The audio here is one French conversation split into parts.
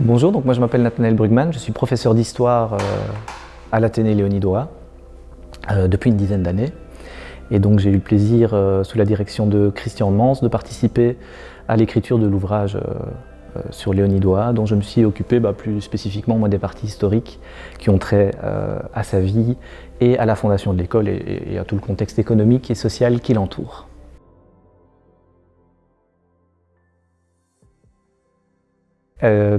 Bonjour, donc moi je m'appelle Nathanaël Brugman, je suis professeur d'histoire à l'Athénée Léonidois depuis une dizaine d'années. Et donc j'ai eu le plaisir, sous la direction de Christian Mans, de participer à l'écriture de l'ouvrage sur Léonidois, dont je me suis occupé plus spécifiquement moi, des parties historiques qui ont trait à sa vie et à la fondation de l'école et à tout le contexte économique et social qui l'entoure.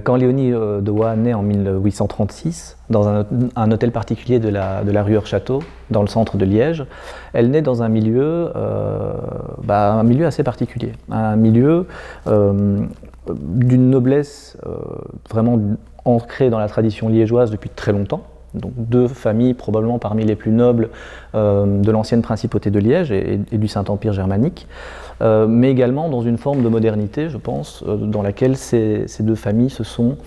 Quand Léonie Doua naît en 1836, dans un hôtel particulier de la rue Heurchâteau, dans le centre de Liège, elle naît dans un milieu assez particulier, un milieu d'une noblesse vraiment ancrée dans la tradition liégeoise depuis très longtemps. Donc deux familles probablement parmi les plus nobles de l'ancienne principauté de Liège et du Saint-Empire germanique, mais également dans une forme de modernité, je pense, dans laquelle ces deux familles se sont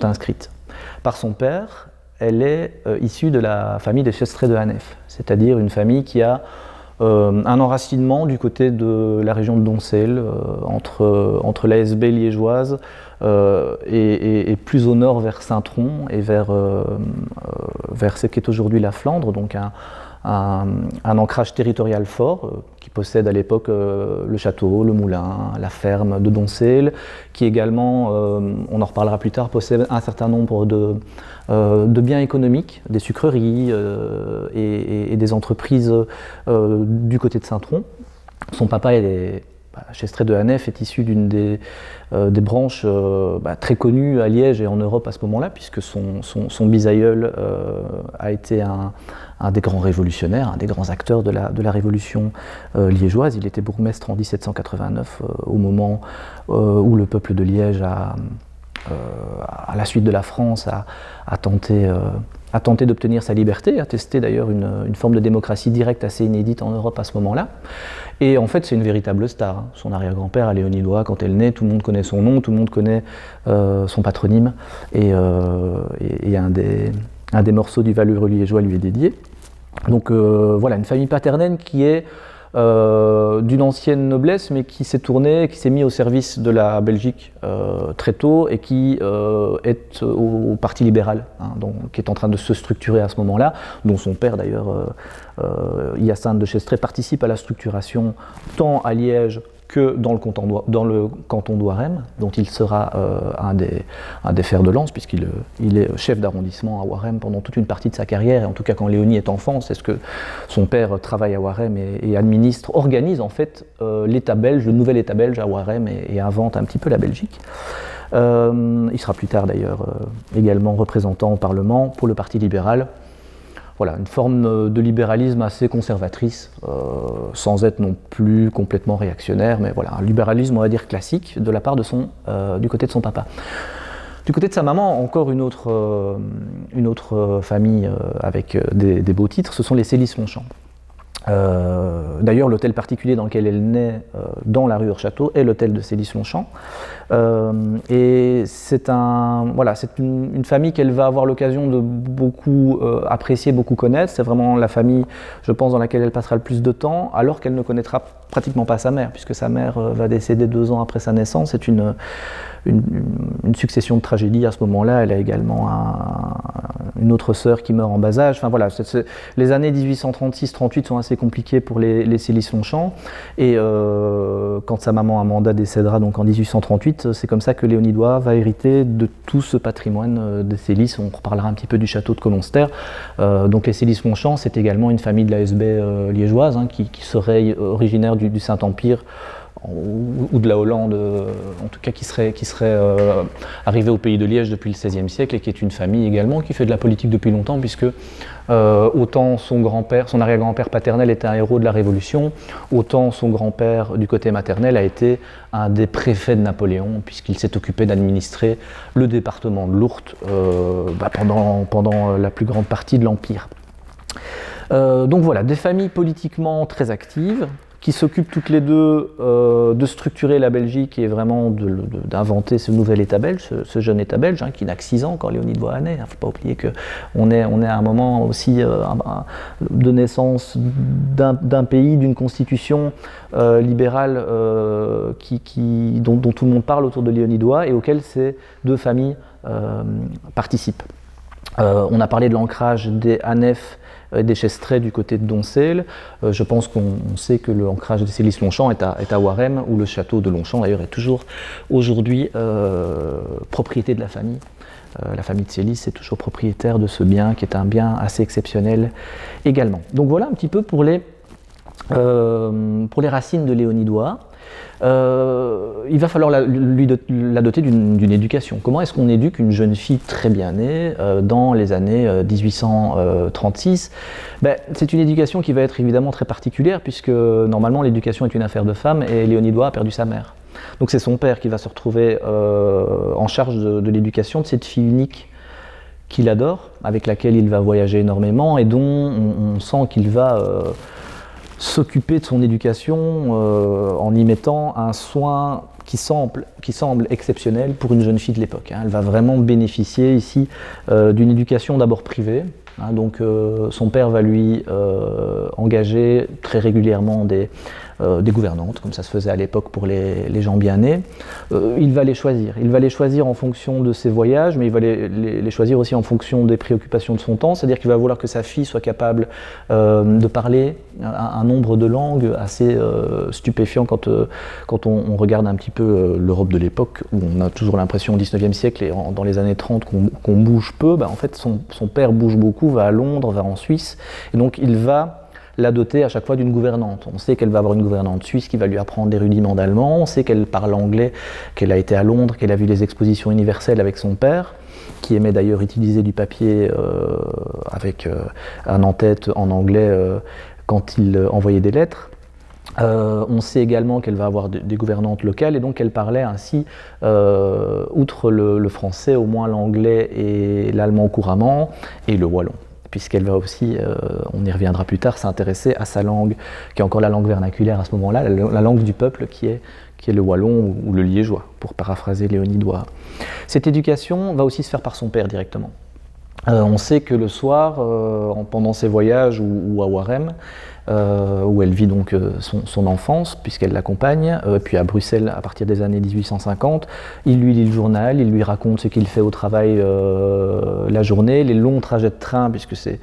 inscrites. Par son père, elle est issue de la famille des Chestrées de Hanef, c'est-à-dire une famille qui a un enracinement du côté de la région de Doncel, entre l'ASB liégeoise et plus au nord vers Saint-Tron et vers ce qu'est aujourd'hui la Flandre, donc un ancrage territorial fort qui possède à l'époque le château, le moulin, la ferme de Doncel, qui également, on en reparlera plus tard, possède un certain nombre de biens économiques, des sucreries et des entreprises du côté de Saint-Tron. Son papa Chestrées de Hanef est issu d'une des branches très connues à Liège et en Europe à ce moment-là, puisque son bisaïeul a été un des grands révolutionnaires, un des grands acteurs de la révolution liégeoise. Il était bourgmestre en 1789, au moment où le peuple de Liège, à la suite de la France, a tenté d'obtenir sa liberté, a testé d'ailleurs une forme de démocratie directe assez inédite en Europe à ce moment-là. Et en fait, c'est une véritable star. Son arrière-grand-père, Léonidois, quand elle naît, tout le monde connaît son nom, tout le monde connaît son patronyme, et un des morceaux du valeureux liégeois lui est dédié. Donc voilà, une famille paternelle qui est d'une ancienne noblesse, mais qui s'est tournée, qui s'est mis au service de la Belgique très tôt et qui est au Parti libéral, donc, qui est en train de se structurer à ce moment-là, dont son père d'ailleurs, Hyacinthe de Chestrées, participe à la structuration tant à Liège que dans le canton d'Ouarem, dont il sera un des fers de lance, puisqu'il est chef d'arrondissement à Ouarem pendant toute une partie de sa carrière, et en tout cas quand Léonie est enfant, c'est ce que son père travaille à Ouarem et administre, organise en fait l'État belge, le nouvel État belge à Ouarem et invente un petit peu la Belgique. Il sera plus tard d'ailleurs également représentant au Parlement pour le Parti libéral. Voilà, une forme de libéralisme assez conservatrice, sans être non plus complètement réactionnaire, mais voilà, un libéralisme, on va dire, classique de la part du côté de son papa. Du côté de sa maman, encore une autre famille avec des beaux titres, ce sont les Célis-Longchamp. D'ailleurs, l'hôtel particulier dans lequel elle naît, dans la rue Heurchâteau, est l'hôtel de Célis-Longchamp. Et c'est une famille qu'elle va avoir l'occasion de beaucoup apprécier, beaucoup connaître. C'est vraiment la famille, je pense, dans laquelle elle passera le plus de temps, alors qu'elle ne connaîtra pratiquement pas sa mère, puisque sa mère va décéder 2 ans après sa naissance. C'est une succession de tragédies à ce moment-là. Elle a également une autre sœur qui meurt en bas âge. Enfin voilà, les années 1836-38 sont assez compliquées pour les Célis-Longchamp. Et quand sa maman Amanda décédera donc en 1838, c'est comme ça que Léonidois va hériter de tout ce patrimoine des Célis. On reparlera un petit peu du château de Colonster. Donc les Célis-Longchamp, c'est également une famille de l'ASB liégeoise qui serait originaire du Saint-Empire, ou de la Hollande, en tout cas qui serait arrivée au pays de Liège depuis le XVIe siècle, et qui est une famille également qui fait de la politique depuis longtemps, puisque autant son arrière-grand-père paternel était un héros de la Révolution, autant son grand-père du côté maternel a été un des préfets de Napoléon, puisqu'il s'est occupé d'administrer le département de l'Ourthe pendant la plus grande partie de l'Empire. Donc voilà, des familles politiquement très actives, qui s'occupent toutes les deux de structurer la Belgique et vraiment d'inventer ce nouvel État belge, ce jeune État belge, qui n'a que 6 ans quand Léonie de Beauharnais. Il ne faut pas oublier qu'on est à un moment aussi de naissance d'un pays, d'une constitution libérale dont tout le monde parle autour de Léonidois et auquel ces deux familles participent. On a parlé de l'ancrage des Hanef des Chestrées du côté de Doncel. Je pense qu'on sait que l'ancrage des Célis-Longchamp est à Warem, où le château de Longchamp d'ailleurs est toujours aujourd'hui propriété de la famille. La famille de Célis est toujours propriétaire de ce bien qui est un bien assez exceptionnel également. Donc voilà un petit peu pour les racines de Léonidois. Il va falloir la doter d'une éducation. Comment est-ce qu'on éduque une jeune fille très bien née dans les années 1836 ? C'est une éducation qui va être évidemment très particulière puisque normalement l'éducation est une affaire de femme et Léonidois a perdu sa mère. Donc c'est son père qui va se retrouver en charge de l'éducation de cette fille unique qu'il adore, avec laquelle il va voyager énormément et dont on sent qu'il va s'occuper de son éducation en y mettant un soin qui semble exceptionnel pour une jeune fille de l'époque. Elle va vraiment bénéficier ici d'une éducation d'abord privée. Donc son père va lui engager très régulièrement des gouvernantes, comme ça se faisait à l'époque pour les gens bien nés. Il va les choisir. Il va les choisir en fonction de ses voyages, mais il va les choisir aussi en fonction des préoccupations de son temps, c'est-à-dire qu'il va vouloir que sa fille soit capable de parler un nombre de langues assez stupéfiant quand on regarde un petit peu l'Europe de l'époque, où on a toujours l'impression au XIXe siècle et dans les années 30 qu'on bouge peu. En fait, son père bouge beaucoup, va à Londres, va en Suisse, et donc il va la doter à chaque fois d'une gouvernante. On sait qu'elle va avoir une gouvernante suisse qui va lui apprendre des rudiments d'allemand, on sait qu'elle parle anglais, qu'elle a été à Londres, qu'elle a vu les expositions universelles avec son père, qui aimait d'ailleurs utiliser du papier avec un en-tête en anglais quand il envoyait des lettres. On sait également qu'elle va avoir des gouvernantes locales et donc qu'elle parlait ainsi, outre le français, au moins l'anglais et l'allemand couramment, et le wallon, puisqu'elle va aussi, on y reviendra plus tard, s'intéresser à sa langue, qui est encore la langue vernaculaire à ce moment-là, la langue du peuple qui est le wallon ou le liégeois, pour paraphraser Léonidois. Cette éducation va aussi se faire par son père directement. On sait que le soir, pendant ses voyages ou à Warem, où elle vit donc son enfance, puisqu'elle l'accompagne, puis à Bruxelles à partir des années 1850, il lui lit le journal, il lui raconte ce qu'il fait au travail la journée, les longs trajets de train, puisque c'est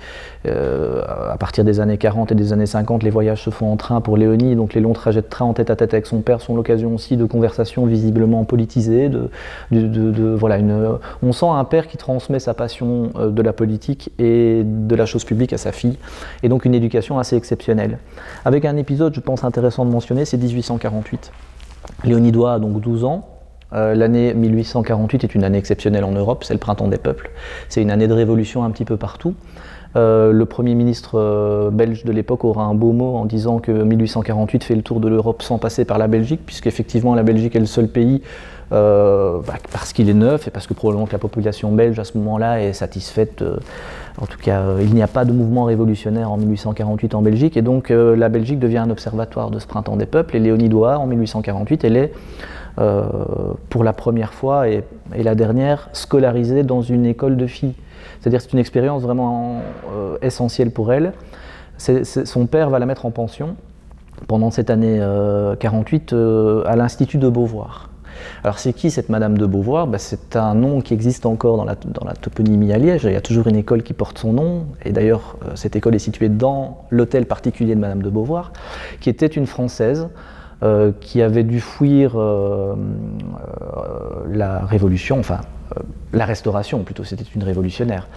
à partir des années 40 et des années 50, les voyages se font en train pour Léonie, donc les longs trajets de train en tête à tête avec son père sont l'occasion aussi de conversations visiblement politisées, voilà, on sent un père qui transmet sa passion de la politique et de la chose publique à sa fille, et donc une éducation assez exceptionnelle. Avec un épisode, je pense, intéressant de mentionner, c'est 1848. Léonidois a donc 12 ans. L'année 1848 est une année exceptionnelle en Europe, c'est le printemps des peuples. C'est une année de révolution un petit peu partout. Le Premier ministre belge de l'époque aura un beau mot en disant que 1848 fait le tour de l'Europe sans passer par la Belgique, puisqu'effectivement la Belgique est le seul pays, parce qu'il est neuf et parce que probablement que la population belge à ce moment-là est satisfaite. En tout cas, il n'y a pas de mouvement révolutionnaire en 1848 en Belgique, et donc la Belgique devient un observatoire de ce printemps des peuples, et Léonidois, en 1848, elle est pour la première fois et la dernière scolarisée dans une école de filles. C'est-à-dire que c'est une expérience vraiment essentielle pour elle. Son père va la mettre en pension pendant cette année 48 à l'Institut de Beauvoir. Alors c'est qui cette Madame de Beauvoir ? C'est un nom qui existe encore dans la toponymie à Liège. Il y a toujours une école qui porte son nom, et d'ailleurs cette école est située dans l'hôtel particulier de Madame de Beauvoir, qui était une Française qui avait dû fuir la Révolution, enfin la Restauration plutôt, c'était une révolutionnaire,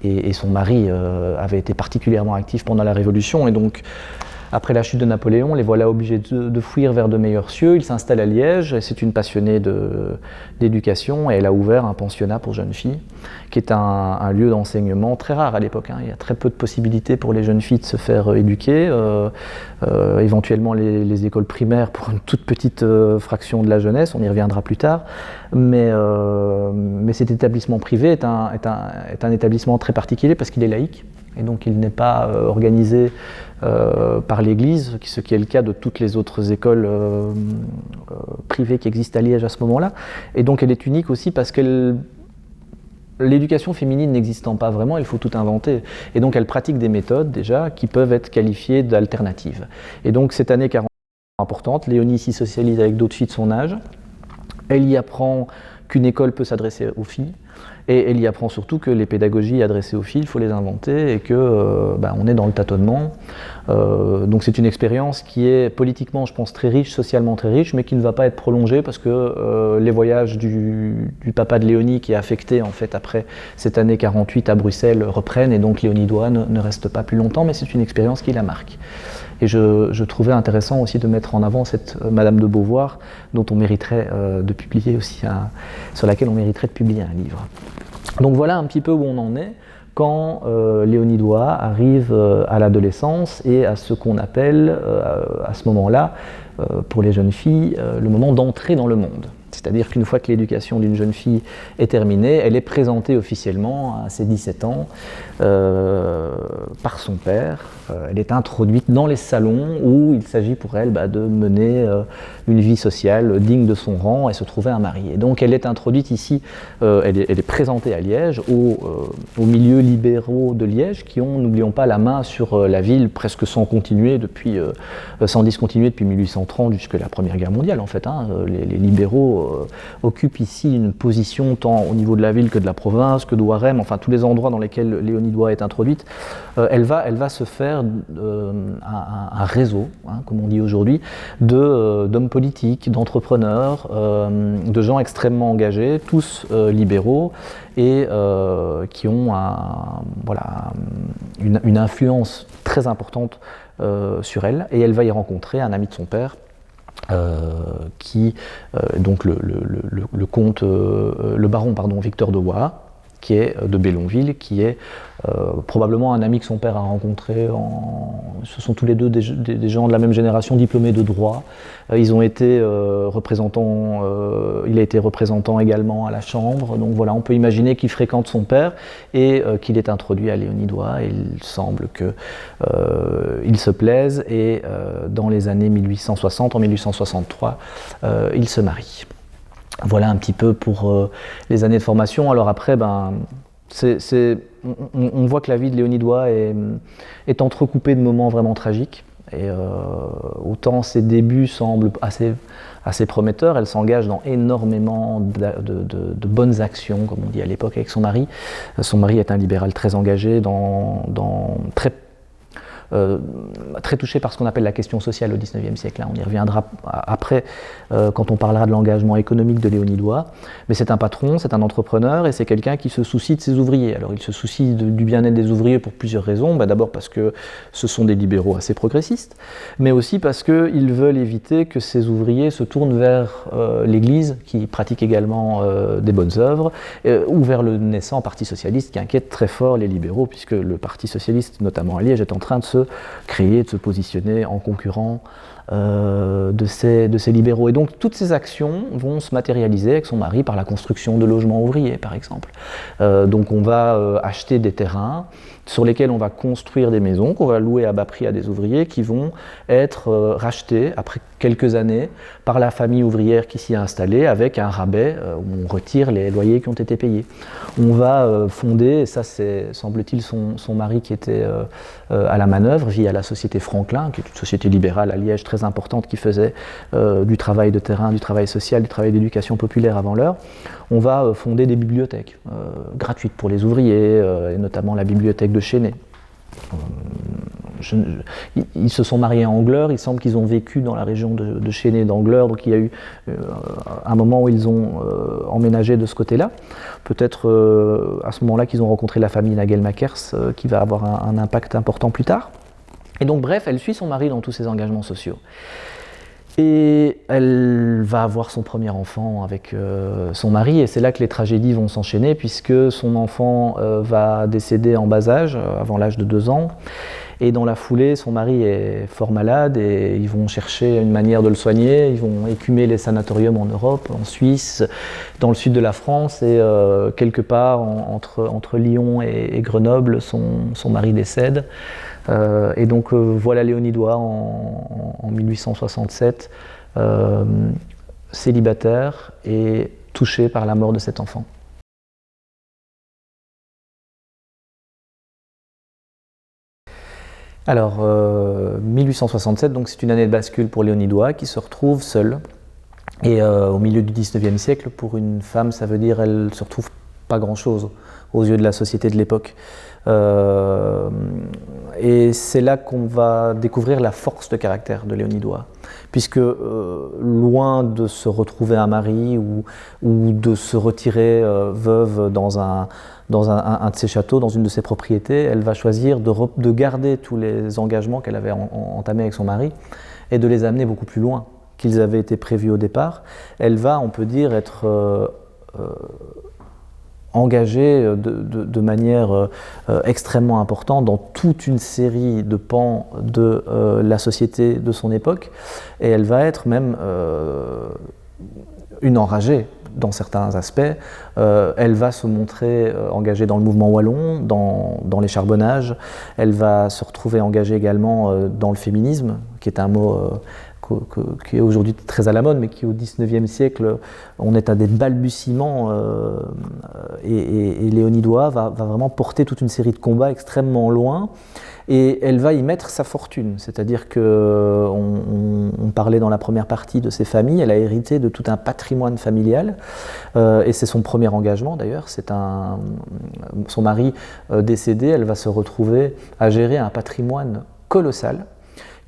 et son mari avait été particulièrement actif pendant la Révolution, et donc après la chute de Napoléon, les voilà obligés de fuir vers de meilleurs cieux. Ils s'installent à Liège, c'est une passionnée d'éducation, et elle a ouvert un pensionnat pour jeunes filles, qui est un lieu d'enseignement très rare à l'époque. Il y a très peu de possibilités pour les jeunes filles de se faire éduquer, éventuellement les écoles primaires pour une toute petite fraction de la jeunesse, on y reviendra plus tard, mais cet établissement privé est un établissement très particulier parce qu'il est laïque. Et donc il n'est pas organisé par l'Église, ce qui est le cas de toutes les autres écoles privées qui existent à Liège à ce moment-là. Et donc elle est unique aussi parce que l'éducation féminine n'existant pas vraiment, il faut tout inventer. Et donc elle pratique des méthodes déjà qui peuvent être qualifiées d'alternatives. Et donc cette année 40 est importante, Léonie s'y socialise avec d'autres filles de son âge. Elle y apprend qu'une école peut s'adresser aux filles. Et elle y apprend surtout que les pédagogies adressées aux filles, il faut les inventer et que on est dans le tâtonnement. Donc c'est une expérience qui est politiquement, je pense, très riche, socialement très riche, mais qui ne va pas être prolongée parce que les voyages du papa de Léonie, qui est affecté en fait après cette année 48 à Bruxelles, reprennent, et donc Léonie Doigt ne reste pas plus longtemps, mais c'est une expérience qui la marque. Et je trouvais intéressant aussi de mettre en avant cette Madame de Beauvoir, dont on mériterait de publier aussi sur laquelle on mériterait de publier un livre. Donc voilà un petit peu où on en est quand Léonie Doigt arrive à l'adolescence et à ce qu'on appelle à ce moment-là, pour les jeunes filles, le moment d'entrée dans le monde. C'est-à-dire qu'une fois que l'éducation d'une jeune fille est terminée, elle est présentée officiellement à ses 17 ans par son père. Elle est introduite dans les salons où il s'agit pour elle de mener une vie sociale digne de son rang et se trouver un mari. Et donc elle est introduite ici, elle est présentée à Liège, aux milieux libéraux de Liège qui ont, n'oublions pas, la main sur la ville presque sans discontinuer depuis 1830 jusqu'à la Première Guerre mondiale en fait. Les libéraux occupe ici une position tant au niveau de la ville que de la province, que de Warem, enfin tous les endroits dans lesquels Léonie Doigt est introduite. Elle va se faire un réseau, comme on dit aujourd'hui, d'hommes politiques, d'entrepreneurs, de gens extrêmement engagés, tous libéraux, et qui ont une influence très importante sur elle. Et elle va y rencontrer un ami de son père, donc le comte, le baron Victor de Waha, qui est de Bellonville, qui est probablement un ami que son père a rencontré. Ce sont tous les deux des gens de la même génération, diplômés de droit. Ils ont été représentants, il a été représentant également à la Chambre. Donc voilà, on peut imaginer qu'il fréquente son père et qu'il est introduit à Léonie Doigt. Et il semble qu'il se plaise et dans les années 1860, en 1863, il se marie. Voilà un petit peu pour les années de formation. Alors après, on voit que la vie de Léonie Doigt est entrecoupée de moments vraiment tragiques. Et autant ses débuts semblent assez prometteurs, elle s'engage dans énormément de bonnes actions, comme on dit à l'époque, avec son mari. Son mari est un libéral très engagé, très touché par ce qu'on appelle la question sociale au XIXe siècle. On y reviendra après quand on parlera de l'engagement économique de Léonie Doigt. Mais c'est un patron, c'est un entrepreneur et c'est quelqu'un qui se soucie de ses ouvriers. Alors il se soucie du bien-être des ouvriers pour plusieurs raisons. D'abord parce que ce sont des libéraux assez progressistes, mais aussi parce qu'ils veulent éviter que ces ouvriers se tournent vers l'Église, qui pratique également des bonnes œuvres, ou vers le naissant Parti socialiste qui inquiète très fort les libéraux, puisque le Parti socialiste, notamment à Liège, est en train de se créer, de se positionner en concurrent de ces libéraux. Et donc toutes ces actions vont se matérialiser avec son mari par la construction de logements ouvriers, par exemple. Donc on va acheter des terrains sur lesquels on va construire des maisons qu'on va louer à bas prix à des ouvriers qui vont être rachetés après quelques années par la famille ouvrière qui s'y est installée avec un rabais où on retire les loyers qui ont été payés. On va fonder, et ça c'est semble-t-il son mari qui était à la manœuvre via la société Franklin, qui est une société libérale à Liège très importante qui faisait du travail de terrain, du travail social, du travail d'éducation populaire avant l'heure. On va fonder des bibliothèques gratuites pour les ouvriers, et notamment la bibliothèque de Chesnay. Ils se sont mariés à Angleur, il semble qu'ils ont vécu dans la région de Chesnay d'Angleur, donc il y a eu un moment où ils ont emménagé de ce côté-là. Peut-être à ce moment-là qu'ils ont rencontré la famille Nagel-Makers, qui va avoir un impact important plus tard. Et donc bref, elle suit son mari dans tous ses engagements sociaux. Et elle va avoir son premier enfant avec son mari, et c'est là que les tragédies vont s'enchaîner, puisque son enfant va décéder en bas âge, avant l'âge de 2 ans. Et dans la foulée, son mari est fort malade et ils vont chercher une manière de le soigner. Ils vont écumer les sanatoriums en Europe, en Suisse, dans le sud de la France. Et quelque part entre Lyon et Grenoble, son mari décède. Et donc voilà Léonie Doigt en 1867, célibataire et touché par la mort de cet enfant. Alors, 1867, donc c'est une année de bascule pour Léonie Doigt qui se retrouve seule. Et au milieu du 19e siècle, pour une femme, ça veut dire qu'elle ne se retrouve pas grand-chose aux yeux de la société de l'époque. Et c'est là qu'on va découvrir la force de caractère de Léonie Doigt. Puisque loin de se retrouver un mari ou de se retirer veuve dans un de ses châteaux, dans une de ses propriétés, elle va choisir de garder tous les engagements qu'elle avait entamés avec son mari et de les amener beaucoup plus loin qu'ils avaient été prévus au départ. Elle va, on peut dire, être engagée de manière extrêmement importante dans toute une série de pans de la société de son époque, et elle va être même une enragée dans certains aspects. Elle va se montrer engagée dans le mouvement wallon, dans les charbonnages. Elle va se retrouver engagée également dans le féminisme, qui est un mot qui est aujourd'hui très à la mode, mais qui au XIXe siècle, on est à des balbutiements, et Léonie Doigt va vraiment porter toute une série de combats extrêmement loin, et elle va y mettre sa fortune, c'est-à-dire qu'on parlait dans la première partie de ses familles, elle a hérité de tout un patrimoine familial, et c'est son premier engagement d'ailleurs, son mari décédé, elle va se retrouver à gérer un patrimoine colossal,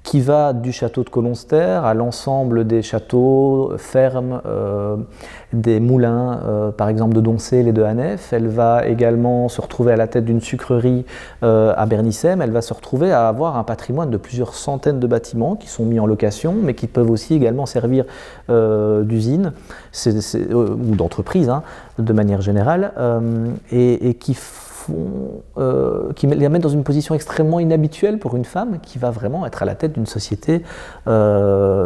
qui va du château de Colonster à l'ensemble des châteaux, fermes, des moulins, par exemple de Doncel et de Hanef. Elle va également se retrouver à la tête d'une sucrerie à Bernissem. Elle va se retrouver à avoir un patrimoine de plusieurs centaines de bâtiments qui sont mis en location, mais qui peuvent aussi également servir d'usine ou d'entreprise, hein, de manière générale, et qui les mettent dans une position extrêmement inhabituelle pour une femme qui va vraiment être à la tête d'une société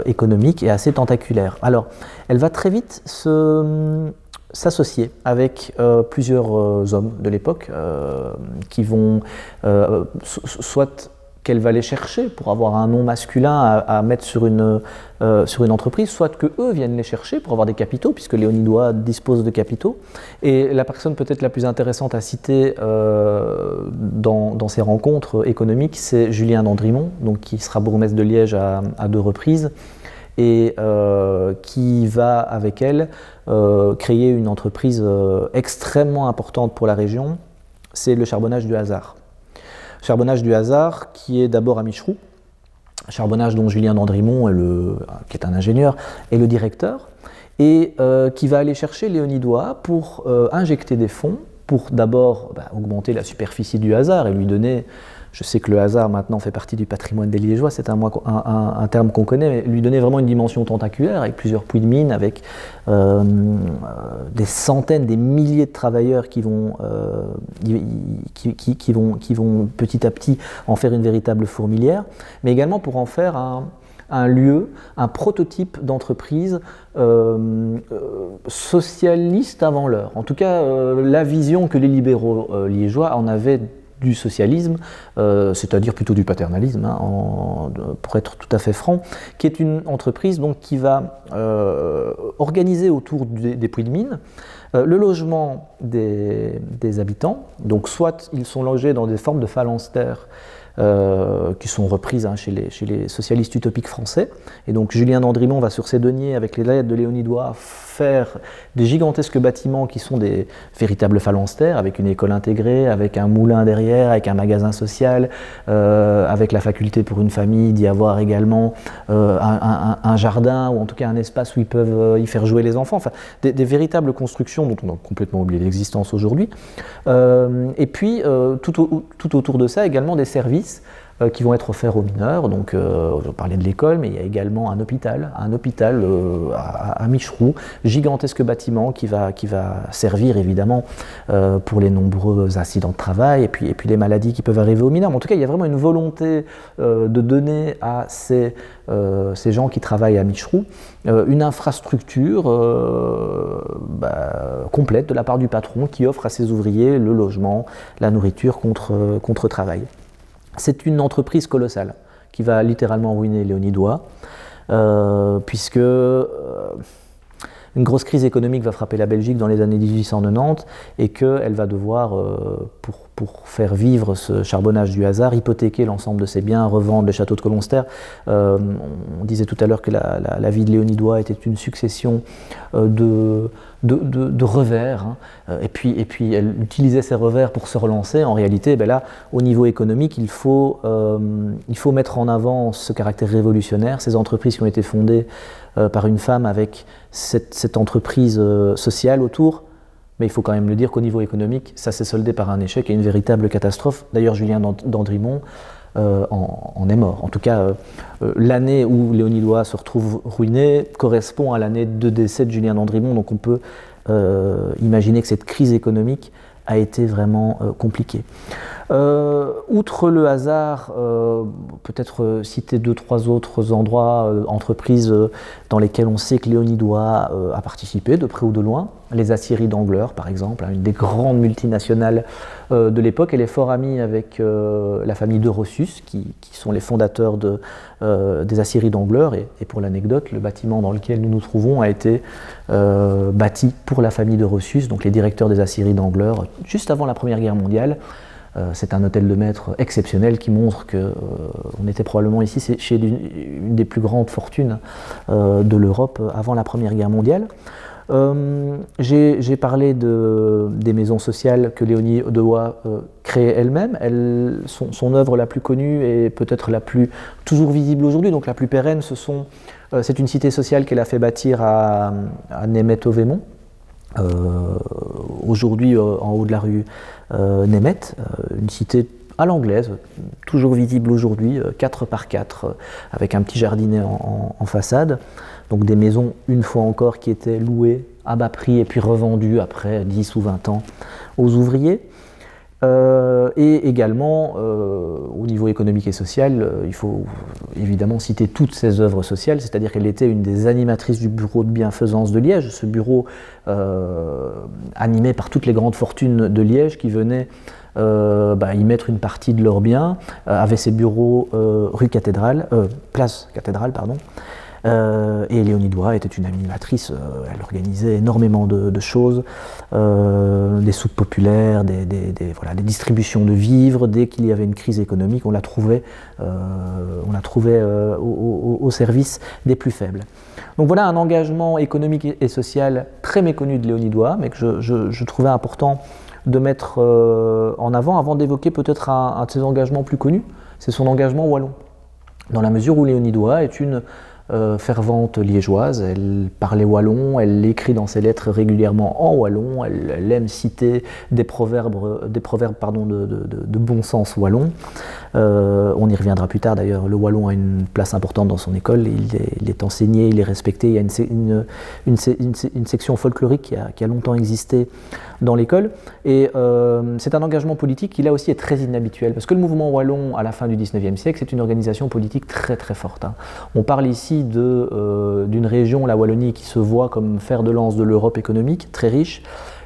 économique et assez tentaculaire. Alors, elle va très vite s'associer avec plusieurs hommes de l'époque qui vont soit qu'elle va les chercher pour avoir un nom masculin à mettre sur une entreprise, soit que eux viennent les chercher pour avoir des capitaux, puisque Léonie Doigt dispose de capitaux. Et la personne peut-être la plus intéressante à citer dans ces rencontres économiques, c'est Julien d'Andrimont, donc qui sera bourgmestre de Liège à 2 reprises, et qui va avec elle créer une entreprise extrêmement importante pour la région, c'est le charbonnage du Hasard. Charbonnage du Hasard, qui est d'abord à Micheroux, charbonnage dont Julien d'Andrimont, qui est un ingénieur, est le directeur, et qui va aller chercher Léonie Doigt pour injecter des fonds, pour d'abord augmenter la superficie du Hasard et lui donner, je sais que le Hasard maintenant fait partie du patrimoine des Liégeois, c'est un terme qu'on connaît, mais lui donner vraiment une dimension tentaculaire avec plusieurs puits de mines, avec des centaines, des milliers de travailleurs qui vont petit à petit en faire une véritable fourmilière, mais également pour en faire un lieu, un prototype d'entreprise socialiste avant l'heure. En tout cas, la vision que les libéraux liégeois en avaient du socialisme, c'est-à-dire plutôt du paternalisme, hein, pour être tout à fait franc, qui est une entreprise donc, qui va organiser autour des puits de mine le logement des habitants, donc soit ils sont logés dans des formes de phalanstères qui sont reprises hein, chez les socialistes utopiques français. Et donc Julien d'Andrimont va sur ses deniers, avec les lettres de Léonie Doigt, faire des gigantesques bâtiments qui sont des véritables phalanstères, avec une école intégrée, avec un moulin derrière, avec un magasin social, avec la faculté pour une famille d'y avoir également un jardin, ou en tout cas un espace où ils peuvent y faire jouer les enfants. Enfin, des véritables constructions dont on a complètement oublié l'existence aujourd'hui. Et puis, tout autour de ça, également des services qui vont être offerts aux mineurs. Donc, je parlais de l'école, mais il y a également un hôpital à Micheroux, gigantesque bâtiment qui va servir évidemment pour les nombreux accidents de travail et puis les maladies qui peuvent arriver aux mineurs. Mais en tout cas, il y a vraiment une volonté de donner à ces gens qui travaillent à Micheroux une infrastructure complète de la part du patron qui offre à ses ouvriers le logement, la nourriture contre travail. C'est une entreprise colossale qui va littéralement ruiner Léonidois, puisque une grosse crise économique va frapper la Belgique dans les années 1890 et qu'elle va devoir, pour faire vivre ce charbonnage du hasard, hypothéquer l'ensemble de ses biens, revendre le château de Colonster. On disait tout à l'heure que la vie de Léonidois était une succession de revers, et puis elle utilisait ces revers pour se relancer. En réalité, là, au niveau économique, il faut mettre en avant ce caractère révolutionnaire, ces entreprises qui ont été fondées par une femme avec cette entreprise sociale autour. Mais il faut quand même le dire qu'au niveau économique, ça s'est soldé par un échec et une véritable catastrophe. D'ailleurs, Julien d'Andrimont en est mort. En tout cas, l'année où Léonidois se retrouve ruiné correspond à l'année de décès de Julien d'Andrimont. Donc on peut imaginer que cette crise économique a été vraiment compliquée. Outre le hasard, peut-être citer 2-3 autres endroits, entreprises dans lesquelles on sait que Léonidois a participé, de près ou de loin. Les aciéries d'Angleur, par exemple, une des grandes multinationales de l'époque. Elle est fort amie avec la famille de Rossus, qui sont les fondateurs des aciéries d'Angleur. Et pour l'anecdote, le bâtiment dans lequel nous nous trouvons a été bâti pour la famille de Rossus, donc les directeurs des aciéries d'Angleur, juste avant la Première Guerre mondiale. C'est un hôtel de maître exceptionnel qui montre qu'on était probablement ici chez une des plus grandes fortunes de l'Europe avant la Première Guerre mondiale. J'ai parlé des maisons sociales que Léonidois créait elle-même. Son œuvre la plus connue et peut-être la plus toujours visible aujourd'hui, donc la plus pérenne, c'est une cité sociale qu'elle a fait bâtir à Németh-au-Vémont. Aujourd'hui en haut de la rue Németh, une cité à l'anglaise, toujours visible aujourd'hui, 4x4, avec un petit jardinet en façade. Donc des maisons, une fois encore, qui étaient louées à bas prix et puis revendues après 10 ou 20 ans aux ouvriers. Et également, au niveau économique et social, il faut évidemment citer toutes ses œuvres sociales, c'est-à-dire qu'elle était une des animatrices du bureau de bienfaisance de Liège, ce bureau animé par toutes les grandes fortunes de Liège qui venaient y mettre une partie de leurs biens, avait ses bureaux place Cathédrale, pardon. Et Léonidois était une animatrice, elle organisait énormément de choses, des soupes populaires, des distributions de vivres. Dès qu'il y avait une crise économique, on la trouvait au service des plus faibles. Donc voilà un engagement économique et social très méconnu de Léonidois, mais que je trouvais important de mettre en avant d'évoquer peut-être un de ses engagements plus connus, c'est son engagement wallon. Dans la mesure où Léonidois est une fervente liégeoise, elle parlait wallon, elle écrit dans ses lettres régulièrement en wallon, elle aime citer des proverbes de bon sens wallon. On y reviendra plus tard d'ailleurs, le wallon a une place importante dans son école, il est enseigné, il est respecté, il y a une section folklorique qui a longtemps existé dans l'école, et c'est un engagement politique qui là aussi est très inhabituel, parce que le mouvement wallon à la fin du 19e siècle, c'est une organisation politique très très forte. On parle ici d'une région, la Wallonie, qui se voit comme fer de lance de l'Europe économique, très riche,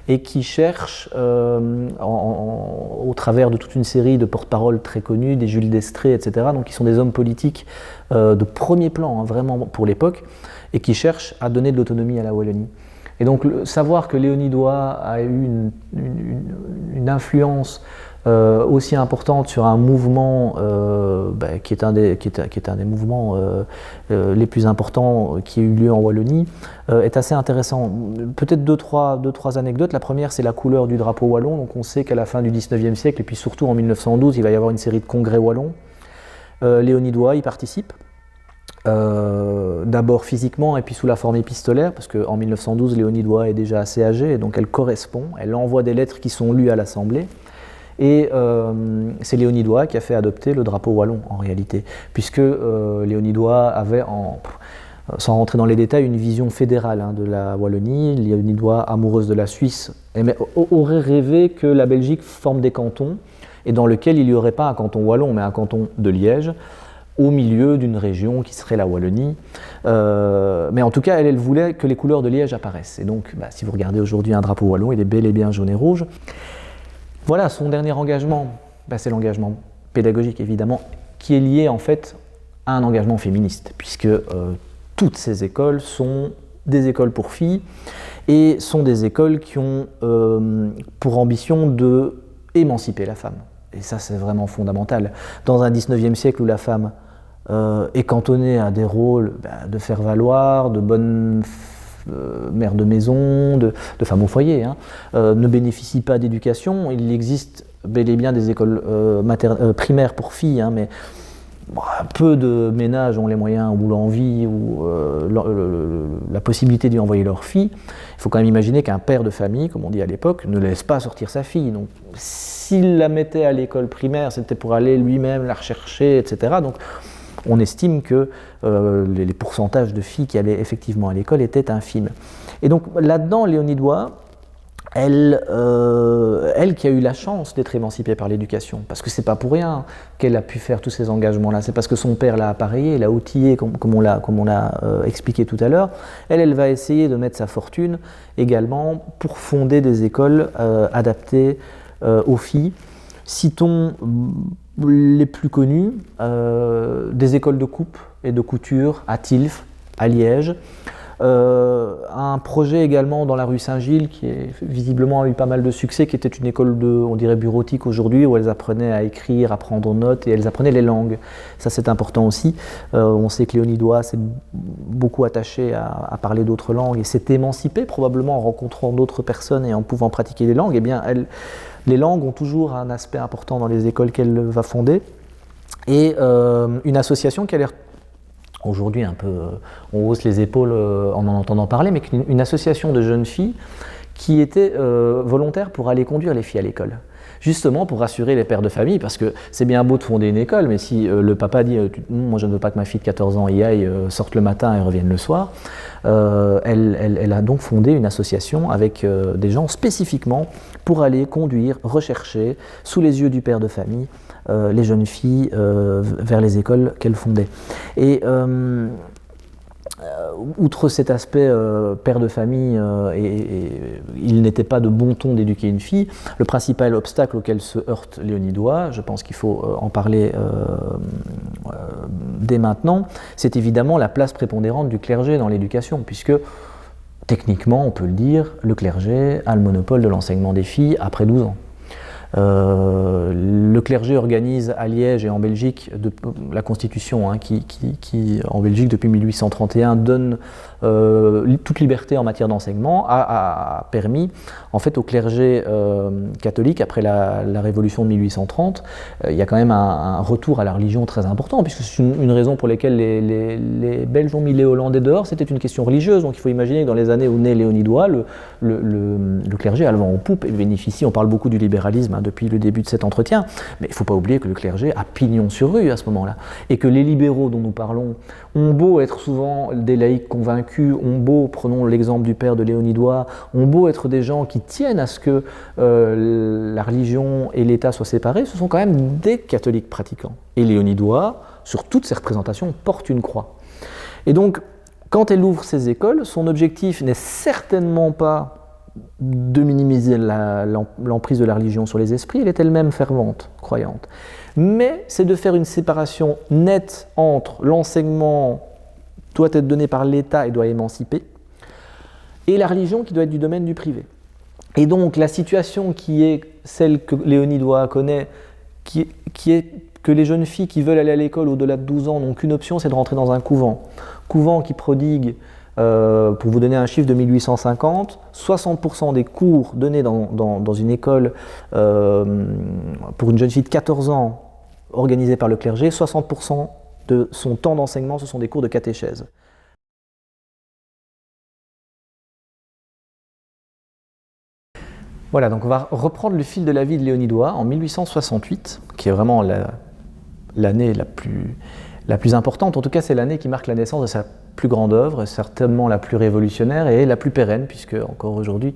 et qui cherche, au travers de toute une série de porte-paroles très connus, des Jules d'Estrée, etc., donc qui sont des hommes politiques de premier plan, vraiment pour l'époque, et qui cherchent à donner de l'autonomie à la Wallonie. Et donc savoir que Léonidois a eu une influence aussi importante sur un mouvement qui est un des mouvements les plus importants qui a eu lieu en Wallonie, est assez intéressant. Peut-être deux, trois anecdotes. La première, c'est la couleur du drapeau wallon. Donc on sait qu'à la fin du 19e siècle, et puis surtout en 1912, il va y avoir une série de congrès wallons. Léonidois y participe. D'abord physiquement et puis sous la forme épistolaire, parce qu'en 1912, Léonidois est déjà assez âgée, et donc elle correspond, elle envoie des lettres qui sont lues à l'Assemblée. Et c'est Léonidois qui a fait adopter le drapeau wallon en réalité, puisque Léonidois avait, sans rentrer dans les détails, une vision fédérale de la Wallonie. Léonidois, amoureuse de la Suisse, aurait rêvé que la Belgique forme des cantons, et dans lequel il n'y aurait pas un canton wallon, mais un canton de Liège, au milieu d'une région qui serait la Wallonie. Mais en tout cas, elle voulait que les couleurs de Liège apparaissent. Et donc, si vous regardez aujourd'hui un drapeau wallon, il est bel et bien jaune et rouge. Voilà, son dernier engagement, c'est l'engagement pédagogique évidemment, qui est lié en fait à un engagement féministe, puisque toutes ces écoles sont des écoles pour filles et sont des écoles qui ont pour ambition d'émanciper la femme. Et ça, c'est vraiment fondamental. Dans un 19e siècle où la femme est cantonnée à des rôles de faire valoir, de bonne mère de maison, de femme au foyer, ne bénéficie pas d'éducation. Il existe bel et bien des écoles primaires pour filles, mais peu de ménages ont les moyens ou l'envie ou la possibilité d'y envoyer leur fille. Il faut quand même imaginer qu'un père de famille, comme on dit à l'époque, ne laisse pas sortir sa fille. Donc, s'il la mettait à l'école primaire, c'était pour aller lui-même la rechercher, etc. Donc, on estime que les pourcentages de filles qui allaient effectivement à l'école étaient infimes. Et donc là-dedans, Léonidois, elle qui a eu la chance d'être émancipée par l'éducation, parce que c'est pas pour rien qu'elle a pu faire tous ces engagements-là, c'est parce que son père l'a appareillée, l'a outillée, comme on l'a expliqué tout à l'heure. Elle va essayer de mettre sa fortune également pour fonder des écoles adaptées aux filles. Citons les plus connus, des écoles de coupe et de couture à Tilff, à Liège, un projet également dans la rue Saint-Gilles qui visiblement a eu pas mal de succès, qui était une école on dirait bureautique aujourd'hui, où elles apprenaient à écrire, à prendre notes et elles apprenaient les langues. Ça, c'est important aussi. On sait que Léonidois s'est beaucoup attaché à parler d'autres langues et s'est émancipé probablement en rencontrant d'autres personnes et en pouvant pratiquer les langues. Eh bien, les langues ont toujours un aspect important dans les écoles qu'elle va fonder. Et une association qui a l'air aujourd'hui un peu, on hausse les épaules en entendant parler, mais une association de jeunes filles qui était volontaire pour aller conduire les filles à l'école. Justement pour rassurer les pères de famille, parce que c'est bien beau de fonder une école, mais si le papa dit « moi je ne veux pas que ma fille de 14 ans y aille, sorte le matin et revienne le soir », elle a donc fondé une association avec des gens spécifiquement pour aller conduire, rechercher, sous les yeux du père de famille, les jeunes filles vers les écoles qu'elle fondait. Et outre cet aspect père de famille, il n'était pas de bon ton d'éduquer une fille, le principal obstacle auquel se heurte Léonidois, je pense qu'il faut en parler dès maintenant, c'est évidemment la place prépondérante du clergé dans l'éducation, puisque techniquement, on peut le dire, le clergé a le monopole de l'enseignement des filles après 12 ans. Le clergé organise à Liège et en Belgique la Constitution qui en Belgique depuis 1831 donne toute liberté en matière d'enseignement, a permis en fait au clergé catholique, après la Révolution de 1830, il y a quand même un retour à la religion très important, puisque c'est une raison pour laquelle les Belges ont mis les Hollandais dehors, c'était une question religieuse. Donc il faut imaginer que dans les années où naît Léonidois, le clergé a le vent en poupe et bénéficie, on parle beaucoup du libéralisme depuis le début de cet entretien, mais il ne faut pas oublier que le clergé a pignon sur rue à ce moment-là, et que les libéraux dont nous parlons ont beau être souvent des laïcs convaincus, ont beau, prenons l'exemple du père de Léonidois, ont beau être des gens qui tiennent à ce que la religion et l'État soient séparés, ce sont quand même des catholiques pratiquants. Et Léonidois, sur toutes ses représentations, porte une croix. Et donc, quand elle ouvre ses écoles, son objectif n'est certainement pas de minimiser l'emprise de la religion sur les esprits, elle est elle-même fervente, croyante. Mais c'est de faire une séparation nette entre l'enseignement doit être donné par l'État et doit émanciper, et la religion qui doit être du domaine du privé. Et donc la situation qui est celle que Léonidois connaît, qui est que les jeunes filles qui veulent aller à l'école au-delà de 12 ans n'ont qu'une option, c'est de rentrer dans un couvent. Couvent qui prodigue, pour vous donner un chiffre de 1850, 60% des cours donnés dans une école pour une jeune fille de 14 ans organisée par le clergé, 60% de son temps d'enseignement, ce sont des cours de catéchèse. Voilà, donc on va reprendre le fil de la vie de Léonie Doigt en 1868, qui est vraiment l'année la plus importante. En tout cas, c'est l'année qui marque la naissance de sa plus grande œuvre, certainement la plus révolutionnaire et la plus pérenne, puisque encore aujourd'hui,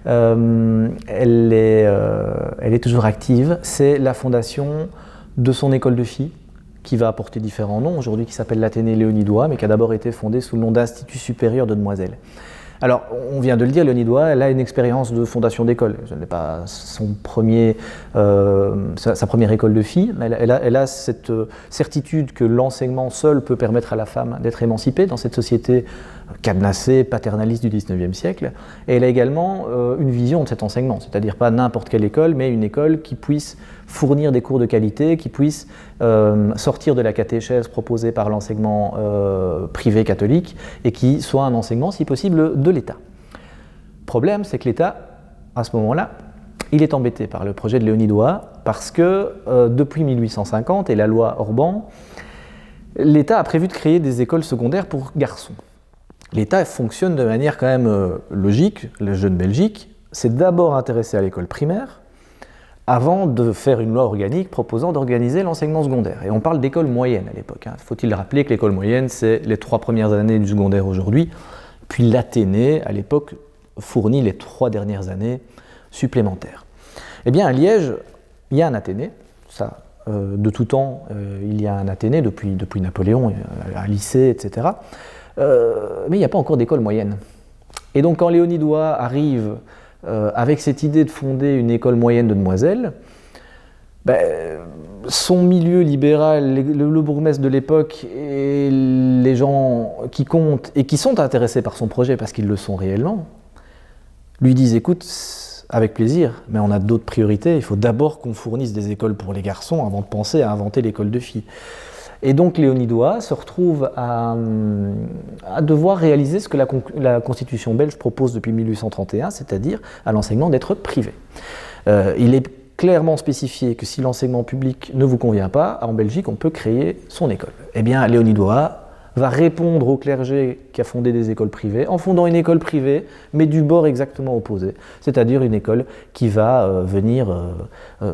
elle est toujours active. C'est la fondation de son école de filles, qui va apporter différents noms, aujourd'hui qui s'appelle l'Athénée Léonie Doigt, mais qui a d'abord été fondée sous le nom d'Institut supérieur de Demoiselles. Alors, on vient de le dire, Léonie Doigt, elle a une expérience de fondation d'école. Ce n'est pas sa première école de filles, mais elle a cette certitude que l'enseignement seul peut permettre à la femme d'être émancipée dans cette société cadenassée, paternaliste du XIXe siècle. Et elle a également une vision de cet enseignement, c'est-à-dire pas n'importe quelle école, mais une école qui puisse fournir des cours de qualité, qui puisse sortir de la catéchèse proposée par l'enseignement privé catholique et qui soit un enseignement, si possible, de l'État. Problème, c'est que l'État, à ce moment-là, il est embêté par le projet de Léonie Doigt parce que depuis 1850 et la loi Orban, l'État a prévu de créer des écoles secondaires pour garçons. L'État fonctionne de manière quand même logique. Le jeune Belgique s'est d'abord intéressé à l'école primaire avant de faire une loi organique proposant d'organiser l'enseignement secondaire. Et on parle d'école moyenne à l'époque. Faut-il rappeler que l'école moyenne, c'est les 3 premières années du secondaire aujourd'hui, puis l'Athénée, à l'époque, fournit les 3 dernières années supplémentaires. Eh bien, à Liège, il y a un Athénée. Ça, de tout temps, il y a un Athénée, depuis Napoléon, un lycée, etc. Mais il n'y a pas encore d'école moyenne. Et donc, quand Léonie Doigt arrive avec cette idée de fonder une école moyenne de demoiselles, son milieu libéral, le bourgmestre de l'époque et les gens qui comptent et qui sont intéressés par son projet parce qu'ils le sont réellement, lui disent « Écoute, avec plaisir, mais on a d'autres priorités, il faut d'abord qu'on fournisse des écoles pour les garçons avant de penser à inventer l'école de filles ». Et donc Léonie Doigt se retrouve à devoir réaliser ce que la Constitution belge propose depuis 1831, c'est-à-dire à l'enseignement d'être privé. Il est clairement spécifié que si l'enseignement public ne vous convient pas, en Belgique, on peut créer son école. Eh bien, Léonie Doigt va répondre au clergé qui a fondé des écoles privées en fondant une école privée, mais du bord exactement opposé, c'est-à-dire une école qui va venir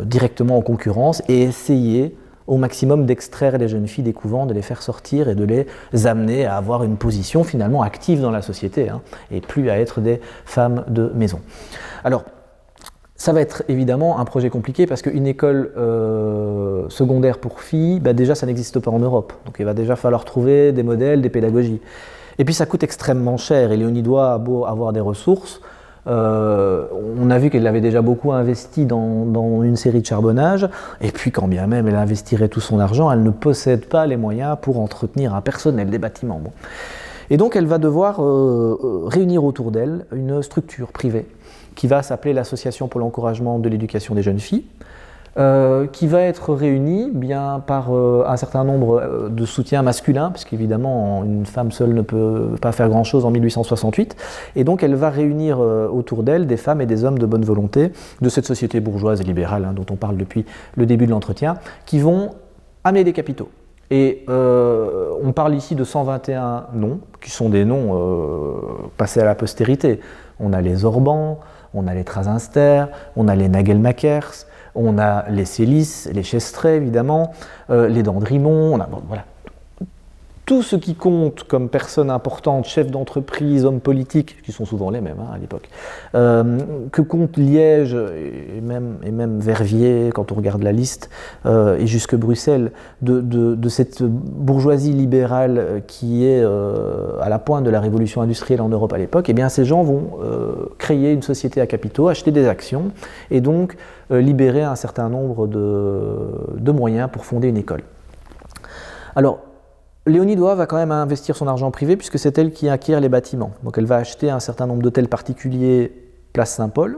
directement en concurrence et essayer au maximum d'extraire les jeunes filles des couvents, de les faire sortir et de les amener à avoir une position finalement active dans la société, et plus à être des femmes de maison. Alors, ça va être évidemment un projet compliqué parce qu'une école secondaire pour filles, déjà ça n'existe pas en Europe. Donc il va déjà falloir trouver des modèles, des pédagogies. Et puis ça coûte extrêmement cher et Léonie Doigt a beau avoir des ressources. On a vu qu'elle avait déjà beaucoup investi dans une série de charbonnages, et puis quand bien même elle investirait tout son argent, elle ne possède pas les moyens pour entretenir un personnel, des bâtiments. Bon. Et donc elle va devoir réunir autour d'elle une structure privée qui va s'appeler l'Association pour l'encouragement de l'éducation des jeunes filles, qui va être réunie par un certain nombre de soutiens masculins, parce qu'évidemment une femme seule ne peut pas faire grand-chose en 1868, et donc elle va réunir autour d'elle des femmes et des hommes de bonne volonté de cette société bourgeoise et libérale dont on parle depuis le début de l'entretien, qui vont amener des capitaux. Et on parle ici de 121 noms, qui sont des noms passés à la postérité. On a les Orban, on a les Trasinster, on a les Nagelmakers, on a les Célis, les Chestret évidemment, les Dandrimont, voilà. Tout ce qui compte comme personnes importantes, chefs d'entreprise, hommes politiques, qui sont souvent les mêmes à l'époque, que compte Liège et même Verviers, quand on regarde la liste, et jusque Bruxelles, de cette bourgeoisie libérale qui est à la pointe de la révolution industrielle en Europe à l'époque, eh bien ces gens vont créer une société à capitaux, acheter des actions, et donc libérer un certain nombre de moyens pour fonder une école. Alors, Léonie Doigt va quand même investir son argent privé puisque c'est elle qui acquiert les bâtiments. Donc elle va acheter un certain nombre d'hôtels particuliers place Saint-Paul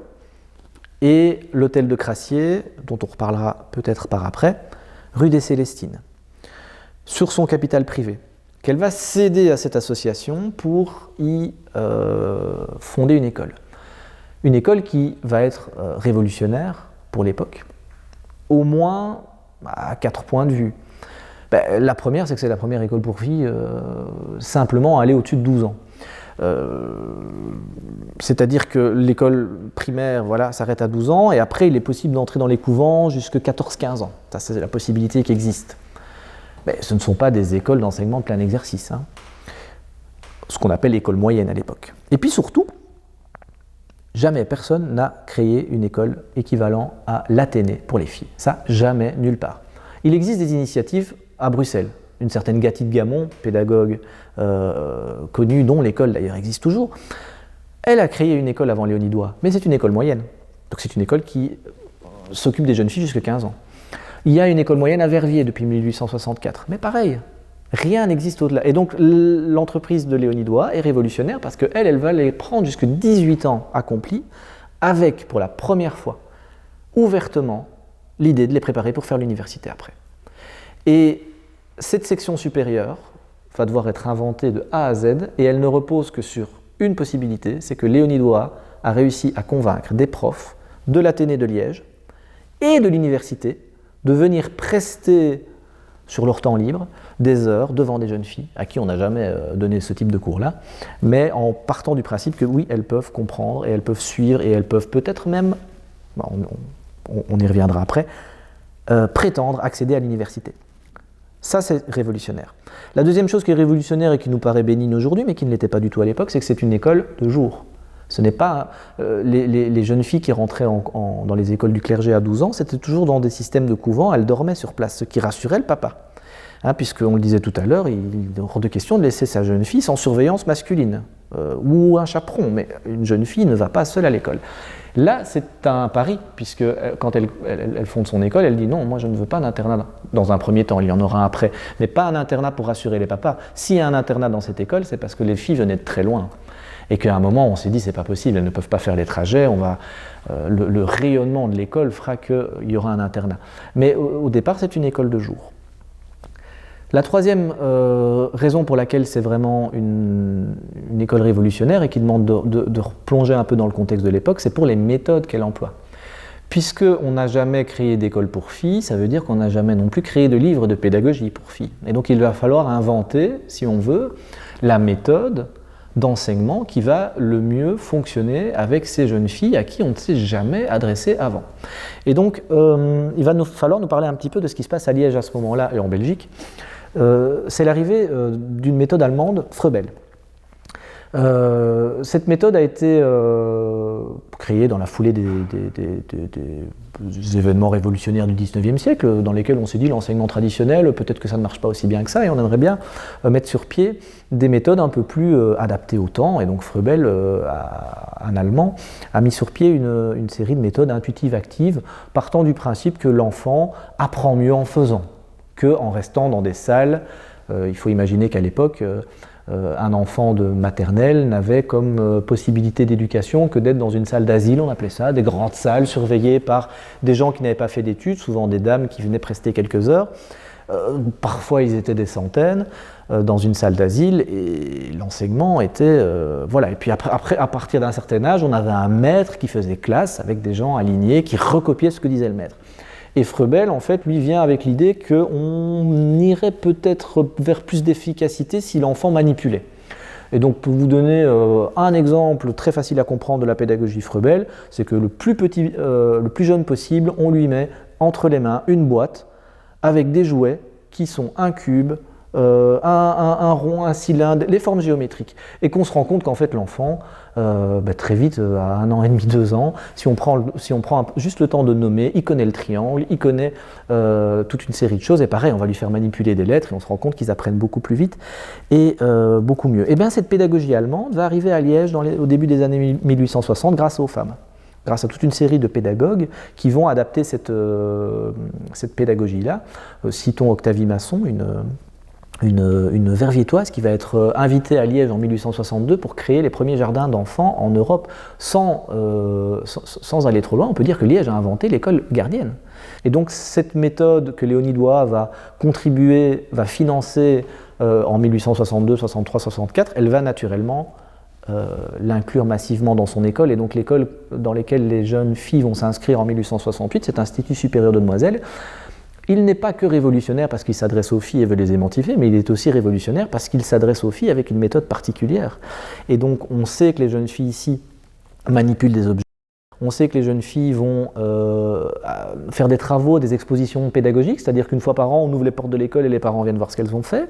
et l'hôtel de Crassier, dont on reparlera peut-être par après, rue des Célestines, sur son capital privé, qu'elle va céder à cette association pour y fonder une école. Une école qui va être révolutionnaire pour l'époque, au moins à 4 points de vue. La première, c'est que c'est la première école pour filles simplement à aller au-dessus de 12 ans. C'est-à-dire que l'école primaire voilà, s'arrête à 12 ans et après il est possible d'entrer dans les couvents jusqu'à 14-15 ans. Ça, c'est la possibilité qui existe. Mais ce ne sont pas des écoles d'enseignement de plein exercice, hein. Ce qu'on appelle l'école moyenne à l'époque. Et puis surtout, jamais personne n'a créé une école équivalente à l'Athénée pour les filles. Ça, jamais, nulle part. Il existe des initiatives à Bruxelles. Une certaine Gattie de Gamon, pédagogue connue, dont l'école d'ailleurs existe toujours, elle a créé une école avant Léonidois, mais c'est une école moyenne. Donc c'est une école qui s'occupe des jeunes filles jusqu'à 15 ans. Il y a une école moyenne à Verviers depuis 1864, mais pareil, rien n'existe au-delà. Et donc l'entreprise de Léonidois est révolutionnaire parce qu'elle, elle va les prendre jusqu'à 18 ans accomplis, avec pour la première fois, ouvertement, l'idée de les préparer pour faire l'université après. Et cette section supérieure va devoir être inventée de A à Z, et elle ne repose que sur une possibilité, c'est que Léonidois a réussi à convaincre des profs de l'Athénée de Liège et de l'université de venir prester sur leur temps libre des heures devant des jeunes filles à qui on n'a jamais donné ce type de cours-là, mais en partant du principe que oui, elles peuvent comprendre et elles peuvent suivre et elles peuvent peut-être même, on y reviendra après, prétendre accéder à l'université. Ça, c'est révolutionnaire. La deuxième chose qui est révolutionnaire et qui nous paraît bénigne aujourd'hui, mais qui ne l'était pas du tout à l'époque, c'est que c'est une école de jour. Ce n'est pas les jeunes filles qui rentraient dans les écoles du clergé à 12 ans, c'était toujours dans des systèmes de couvent, elles dormaient sur place, ce qui rassurait le papa. Hein, puisqu'on le disait tout à l'heure, il est hors de question de laisser sa jeune fille sans surveillance masculine, ou un chaperon, mais une jeune fille ne va pas seule à l'école. Là, c'est un pari, puisque quand elle fonde son école, elle dit non, moi je ne veux pas d'internat dans un premier temps, il y en aura un après, mais pas un internat pour rassurer les papas. S'il y a un internat dans cette école, c'est parce que les filles venaient de très loin. Et qu'à un moment, on s'est dit, c'est pas possible, elles ne peuvent pas faire les trajets, le rayonnement de l'école fera qu'il y aura un internat. Mais au départ, c'est une école de jour. La troisième raison pour laquelle c'est vraiment une école révolutionnaire et qui demande de replonger un peu dans le contexte de l'époque, c'est pour les méthodes qu'elle emploie. Puisqu'on n'a jamais créé d'école pour filles, ça veut dire qu'on n'a jamais non plus créé de livres de pédagogie pour filles. Et donc il va falloir inventer, si on veut, la méthode d'enseignement qui va le mieux fonctionner avec ces jeunes filles à qui on ne s'est jamais adressé avant. Et donc il va falloir nous parler un petit peu de ce qui se passe à Liège à ce moment-là et en Belgique. C'est l'arrivée d'une méthode allemande, Froebel. Cette méthode a été créée dans la foulée des événements révolutionnaires du XIXe siècle, dans lesquels on s'est dit l'enseignement traditionnel, peut-être que ça ne marche pas aussi bien que ça, et on aimerait bien mettre sur pied des méthodes un peu plus adaptées au temps. Et donc Froebel, un Allemand, a mis sur pied une série de méthodes intuitives actives, partant du principe que l'enfant apprend mieux en faisant qu'en restant dans des salles. Il faut imaginer qu'à l'époque, un enfant de maternelle n'avait comme possibilité d'éducation que d'être dans une salle d'asile, on appelait ça, des grandes salles surveillées par des gens qui n'avaient pas fait d'études, souvent des dames qui venaient prester quelques heures. Parfois ils étaient des centaines dans une salle d'asile et l'enseignement était... voilà. Et puis après, à partir d'un certain âge, on avait un maître qui faisait classe avec des gens alignés qui recopiaient ce que disait le maître. Et Froebel, en fait, lui vient avec l'idée qu'on irait peut-être vers plus d'efficacité si l'enfant manipulait. Et donc, pour vous donner un exemple très facile à comprendre de la pédagogie Froebel, c'est que le plus jeune possible, on lui met entre les mains une boîte avec des jouets qui sont un cube, un rond, un cylindre, les formes géométriques. Et qu'on se rend compte qu'en fait, l'enfant, très vite, à 1 an et demi, 2 ans, si on prend juste le temps de nommer, il connaît le triangle, il connaît toute une série de choses, et pareil, on va lui faire manipuler des lettres, et on se rend compte qu'ils apprennent beaucoup plus vite et beaucoup mieux. Et bien cette pédagogie allemande va arriver à Liège au début des années 1860 grâce aux femmes, grâce à toute une série de pédagogues qui vont adapter cette pédagogie-là. Citons Octavie Masson, une verviétoise qui va être invitée à Liège en 1862 pour créer les premiers jardins d'enfants en Europe. Sans aller trop loin, on peut dire que Liège a inventé l'école gardienne. Et donc cette méthode que Léonidois va contribuer, va financer en 1862, 63, 64, elle va naturellement l'inclure massivement dans son école. Et donc l'école dans laquelle les jeunes filles vont s'inscrire en 1868, c'est Institut supérieur de demoiselles. Il n'est pas que révolutionnaire parce qu'il s'adresse aux filles et veut les émanciper, mais il est aussi révolutionnaire parce qu'il s'adresse aux filles avec une méthode particulière. Et donc on sait que les jeunes filles ici manipulent des objets. On sait que les jeunes filles vont faire des travaux, des expositions pédagogiques, c'est-à-dire qu'une fois par an, on ouvre les portes de l'école et les parents viennent voir ce qu'elles ont fait.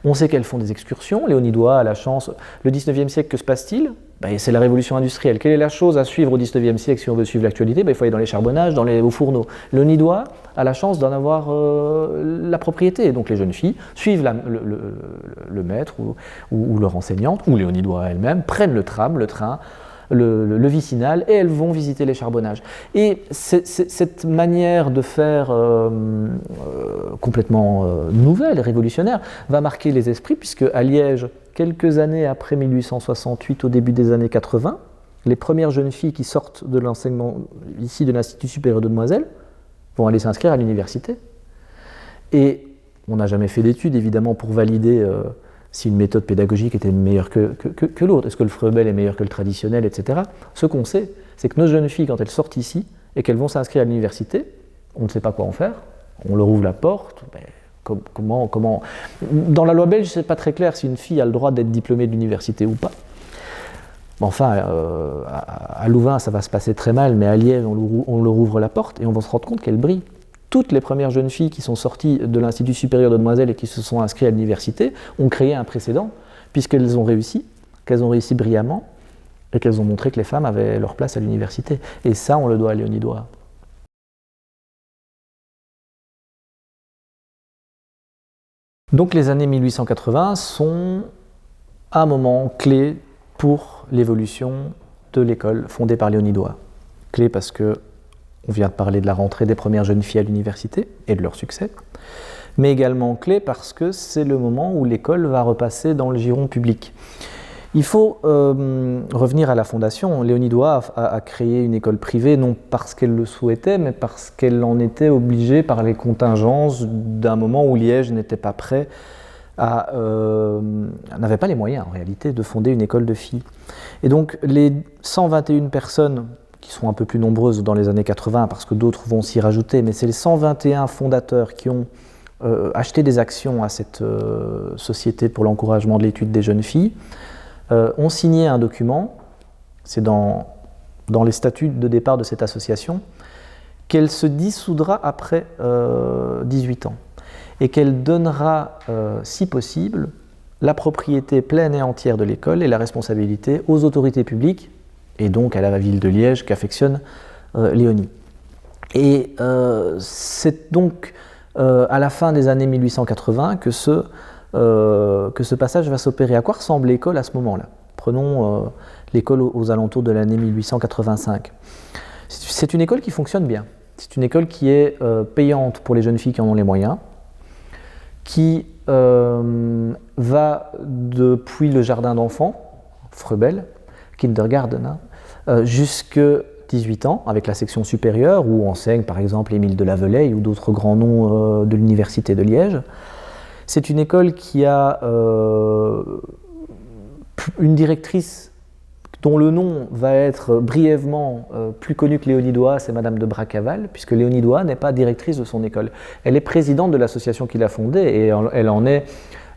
On sait qu'elles font des excursions. Léonie Doigt a la chance. Le 19e siècle, que se passe-t-il ? C'est la révolution industrielle. Quelle est la chose à suivre au 19e siècle si on veut suivre l'actualité ? Il faut aller dans les charbonnages, aux fourneaux. Léonie Doigt a la chance d'en avoir la propriété. Donc les jeunes filles suivent le maître ou leur enseignante, ou Léonie Doigt elle-même, prennent le tram, le train, le vicinal, et elles vont visiter les charbonnages. Et cette manière de faire complètement nouvelle, révolutionnaire, va marquer les esprits, puisque à Liège, quelques années après 1868, au début des années 80, les premières jeunes filles qui sortent de l'enseignement ici de l'Institut supérieur de Demoiselles vont aller s'inscrire à l'université. Et on n'a jamais fait d'études, évidemment, pour valider si une méthode pédagogique était meilleure que l'autre. Est-ce que le Froebel est meilleur que le traditionnel, etc. Ce qu'on sait, c'est que nos jeunes filles, quand elles sortent ici et qu'elles vont s'inscrire à l'université, on ne sait pas quoi en faire. On leur ouvre la porte. Comment Dans la loi belge, c'est pas très clair si une fille a le droit d'être diplômée de l'université ou pas. Enfin, à Louvain, ça va se passer très mal, mais à Liège, on leur ouvre la porte et on va se rendre compte qu'elle brille. Toutes les premières jeunes filles qui sont sorties de l'Institut supérieur de Demoiselles et qui se sont inscrites à l'université ont créé un précédent, puisqu'elles ont réussi, qu'elles ont réussi brillamment, et qu'elles ont montré que les femmes avaient leur place à l'université. Et ça, on le doit à Léonie Doigt. Donc les années 1880 sont un moment clé pour l'évolution de l'école fondée par Léonie Doigt. Clé parce que on vient de parler de la rentrée des premières jeunes filles à l'université et de leur succès, mais également clé parce que c'est le moment où l'école va repasser dans le giron public. Il faut revenir à la fondation. Léonie Doigt a créé une école privée, non parce qu'elle le souhaitait, mais parce qu'elle en était obligée par les contingences d'un moment où Liège n'était pas prêt n'avait pas les moyens en réalité de fonder une école de filles. Et donc les 121 personnes qui sont un peu plus nombreuses dans les années 80 parce que d'autres vont s'y rajouter, mais c'est les 121 fondateurs qui ont acheté des actions à cette société pour l'encouragement de l'étude des jeunes filles, ont signé un document, c'est dans les statuts de départ de cette association, qu'elle se dissoudra après 18 ans et qu'elle donnera, si possible, la propriété pleine et entière de l'école et la responsabilité aux autorités publiques et donc à la ville de Liège qu'affectionne Léonie. Et c'est donc à la fin des années 1880 que ce passage va s'opérer. À quoi ressemble l'école à ce moment-là ? Prenons l'école aux alentours de l'année 1885. C'est une école qui fonctionne bien. C'est une école qui est payante pour les jeunes filles qui en ont les moyens, qui va depuis le jardin d'enfants, Froebel, Kindergarten, jusque 18 ans, avec la section supérieure, où enseigne par exemple Émile de Lavelaye ou d'autres grands noms de l'université de Liège. C'est une école qui a une directrice dont le nom va être brièvement plus connu que Léonie Doigt, c'est Madame de Bracaval, puisque Léonie Doigt n'est pas directrice de son école. Elle est présidente de l'association qui l'a fondée et elle en est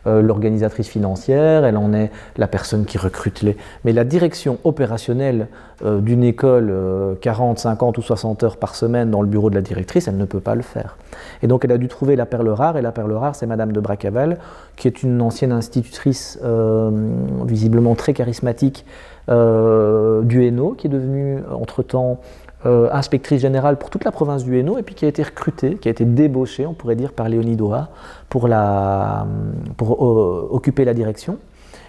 l'organisatrice financière, elle en est la personne qui recrute les... Mais la direction opérationnelle d'une école 40, 50 ou 60 heures par semaine dans le bureau de la directrice, elle ne peut pas le faire. Et donc elle a dû trouver la perle rare, et la perle rare c'est Madame de Bracaval, qui est une ancienne institutrice visiblement très charismatique du Hainaut, qui est devenue entre-temps inspectrice générale pour toute la province du Hainaut, et puis qui a été recrutée, qui a été débauchée, on pourrait dire, par Léonie Doigt pour occuper la direction.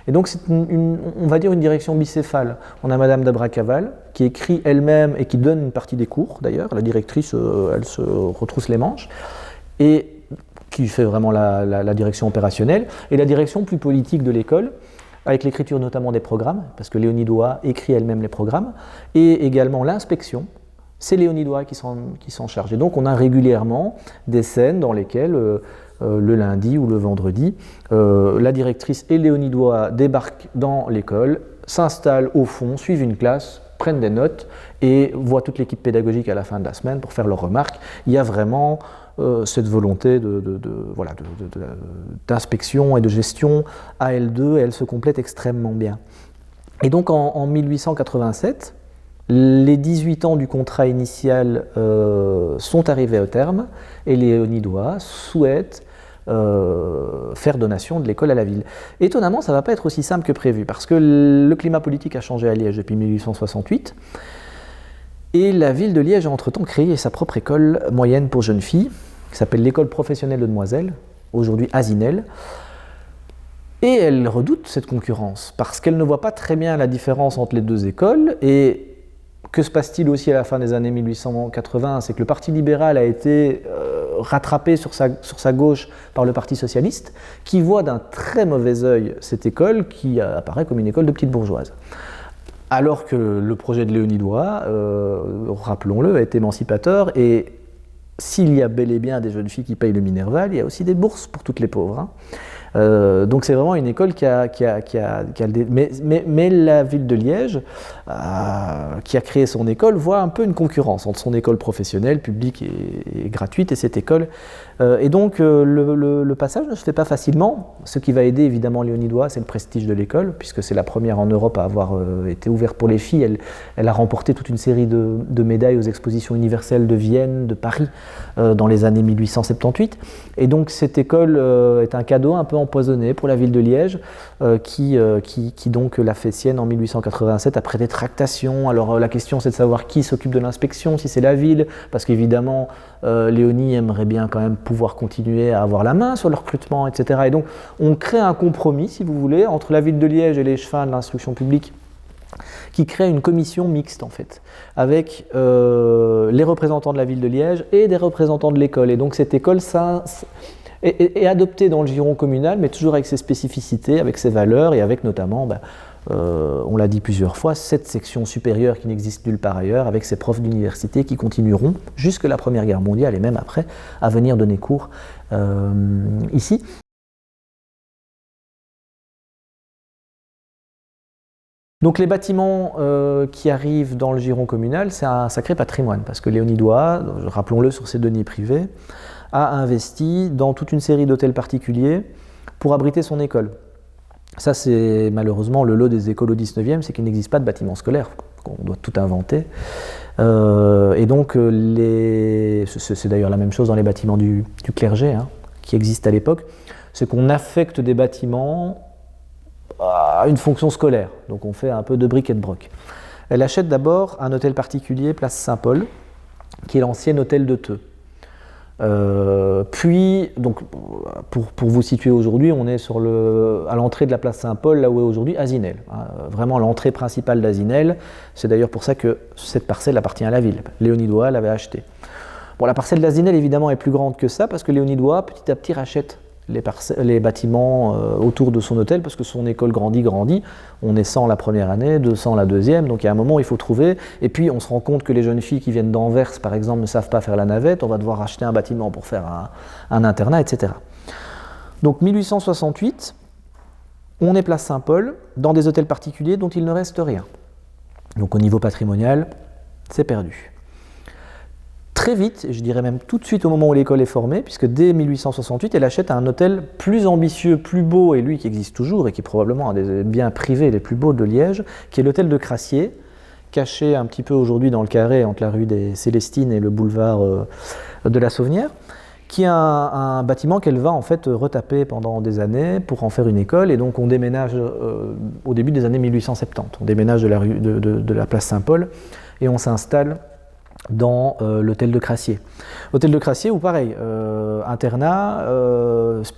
Et donc c'est on va dire une direction bicéphale. On a Madame de Bracaval qui écrit elle-même et qui donne une partie des cours d'ailleurs. La directrice, elle se retrousse les manches et qui fait vraiment la direction opérationnelle, et la direction plus politique de l'école, avec l'écriture notamment des programmes, parce que Léonie Doigt écrit elle-même les programmes, et également l'inspection. C'est Léonie Doigt qui s'en charge. Et donc on a régulièrement des scènes dans lesquelles, le lundi ou le vendredi, la directrice et Léonie Doigt débarquent dans l'école, s'installent au fond, suivent une classe, prennent des notes et voient toute l'équipe pédagogique à la fin de la semaine pour faire leurs remarques. Il y a vraiment cette volonté d'inspection et de gestion à L2, et elle se complète extrêmement bien. Et donc en 1887, Les 18 ans du contrat initial sont arrivés au terme et les Léonidois souhaitent faire donation de l'école à la ville. Étonnamment, ça ne va pas être aussi simple que prévu parce que le climat politique a changé à Liège depuis 1868 et la ville de Liège a entre-temps créé sa propre école moyenne pour jeunes filles qui s'appelle l'école professionnelle de demoiselles, aujourd'hui Asinel. Et elle redoute cette concurrence parce qu'elle ne voit pas très bien la différence entre les deux écoles. Et que se passe-t-il aussi à la fin des années 1880? C'est que le Parti libéral a été rattrapé sur sa gauche par le Parti socialiste, qui voit d'un très mauvais œil cette école qui apparaît comme une école de petites bourgeoises. Alors que le projet de Léonidois, rappelons-le, est émancipateur et s'il y a bel et bien des jeunes filles qui payent le Minerval, il y a aussi des bourses pour toutes les pauvres. Hein. Donc c'est vraiment une école qui a mais la ville de Liège, qui a créé son école, voit un peu une concurrence entre son école professionnelle, publique et gratuite, et cette école. Et donc le passage ne se fait pas facilement. Ce qui va aider évidemment Léonidois, c'est le prestige de l'école, puisque c'est la première en Europe à avoir été ouverte pour les filles. Elle a remporté toute une série de médailles aux expositions universelles de Vienne, de Paris, dans les années 1878. Et donc cette école est un cadeau un peu empoisonné pour la ville de Liège, qui donc l'a fait sienne en 1887 après des tractations. Alors la question c'est de savoir qui s'occupe de l'inspection, si c'est la ville, parce qu'évidemment Léonie aimerait bien quand même pouvoir continuer à avoir la main sur le recrutement, etc. Et donc on crée un compromis, si vous voulez, entre la ville de Liège et les chefins de l'instruction publique, qui crée une commission mixte en fait, avec les représentants de la ville de Liège et des représentants de l'école. Et donc cette école est adoptée dans le giron communal, mais toujours avec ses spécificités, avec ses valeurs et avec notamment, on l'a dit plusieurs fois, cette section supérieure qui n'existe nulle part ailleurs, avec ses profs d'université qui continueront jusque la Première Guerre mondiale et même après à venir donner cours ici. Donc les bâtiments qui arrivent dans le giron communal, c'est un sacré patrimoine, parce que Léonidois, rappelons-le sur ses deniers privés, a investi dans toute une série d'hôtels particuliers pour abriter son école. Ça, c'est malheureusement le lot des écoles au 19e, c'est qu'il n'existe pas de bâtiments scolaires, qu'on doit tout inventer. Et donc, c'est d'ailleurs la même chose dans les bâtiments du clergé, hein, qui existent à l'époque, c'est qu'on affecte des bâtiments à une fonction scolaire. Donc on fait un peu de bric et de broc. Elle achète d'abord un hôtel particulier, place Saint-Paul, qui est l'ancien hôtel de Theux. Puis, donc, pour vous situer aujourd'hui, on est à l'entrée de la place Saint-Paul, là où est aujourd'hui Asinel. Hein, vraiment l'entrée principale d'Asinel. C'est d'ailleurs pour ça que cette parcelle appartient à la ville. Léonidois l'avait achetée. Bon, la parcelle d'Asinel, évidemment, est plus grande que ça, parce que Léonidois, petit à petit, rachète les bâtiments autour de son hôtel, parce que son école grandit. On est 100 la première année, 200 la deuxième, donc il y a un moment où il faut trouver. Et puis on se rend compte que les jeunes filles qui viennent d'Anvers, par exemple, ne savent pas faire la navette, on va devoir acheter un bâtiment pour faire un internat, etc. Donc 1868, on est place Saint-Paul, dans des hôtels particuliers dont il ne reste rien. Donc au niveau patrimonial, c'est perdu. Très vite, je dirais même tout de suite au moment où l'école est formée, puisque dès 1868, elle achète un hôtel plus ambitieux, plus beau, et lui qui existe toujours, et qui est probablement un des biens privés les plus beaux de Liège, qui est l'hôtel de Crassier, caché un petit peu aujourd'hui dans le carré entre la rue des Célestines et le boulevard de la Sauvenière, qui est un bâtiment qu'elle va en fait retaper pendant des années pour en faire une école, et donc on déménage au début des années 1870. On déménage de la place Saint-Paul, et on s'installe dans l'hôtel de Crassier. L'hôtel de Crassier où pareil, internat,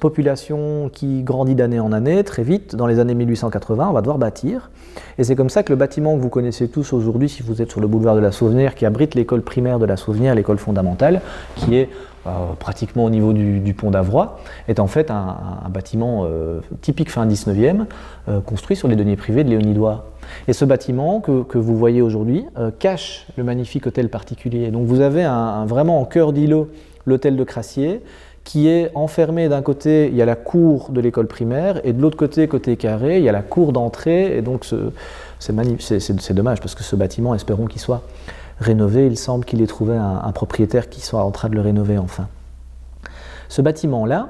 population qui grandit d'année en année, très vite, dans les années 1880, on va devoir bâtir. Et c'est comme ça que le bâtiment que vous connaissez tous aujourd'hui, si vous êtes sur le boulevard de la Sauvenière, qui abrite l'école primaire de la Sauvenière, l'école fondamentale, qui est pratiquement au niveau du pont d'Avroy, est en fait un bâtiment typique fin 19e, construit sur les deniers privés de Léonidois. Et ce bâtiment que vous voyez aujourd'hui cache le magnifique hôtel particulier. Donc vous avez vraiment en cœur d'îlot l'hôtel de Crassier, qui est enfermé d'un côté, il y a la cour de l'école primaire, et de l'autre côté, côté carré, il y a la cour d'entrée, et donc c'est dommage, parce que ce bâtiment, espérons qu'il soit rénové. Il semble qu'il ait trouvé un propriétaire qui soit en train de le rénover enfin. Ce bâtiment-là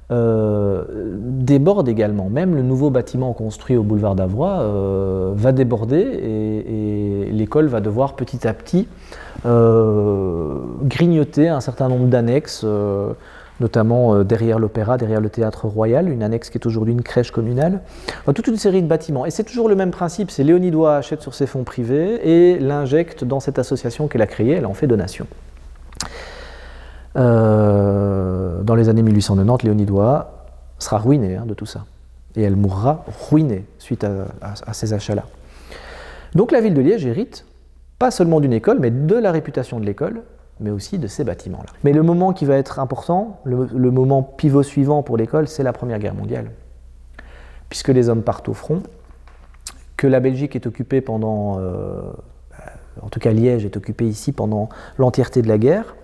déborde également. Même le nouveau bâtiment construit au boulevard d'Avroy va déborder et l'école va devoir petit à petit grignoter un certain nombre d'annexes, notamment derrière l'Opéra, derrière le Théâtre Royal, une annexe qui est aujourd'hui une crèche communale. Toute une série de bâtiments. Et c'est toujours le même principe, c'est Léonidois achète sur ses fonds privés et l'injecte dans cette association qu'elle a créée, elle en fait donation. Dans les années 1890, Léonidois sera ruinée de tout ça. Et elle mourra ruinée suite à ces achats-là. Donc la ville de Liège hérite pas seulement d'une école, mais de la réputation de l'école, mais aussi de ces bâtiments-là. Mais le moment qui va être important, le moment pivot suivant pour l'école, c'est la Première Guerre mondiale. Puisque les hommes partent au front, que la Belgique est occupée pendant, en tout cas Liège est occupée ici pendant l'entièreté de la guerre,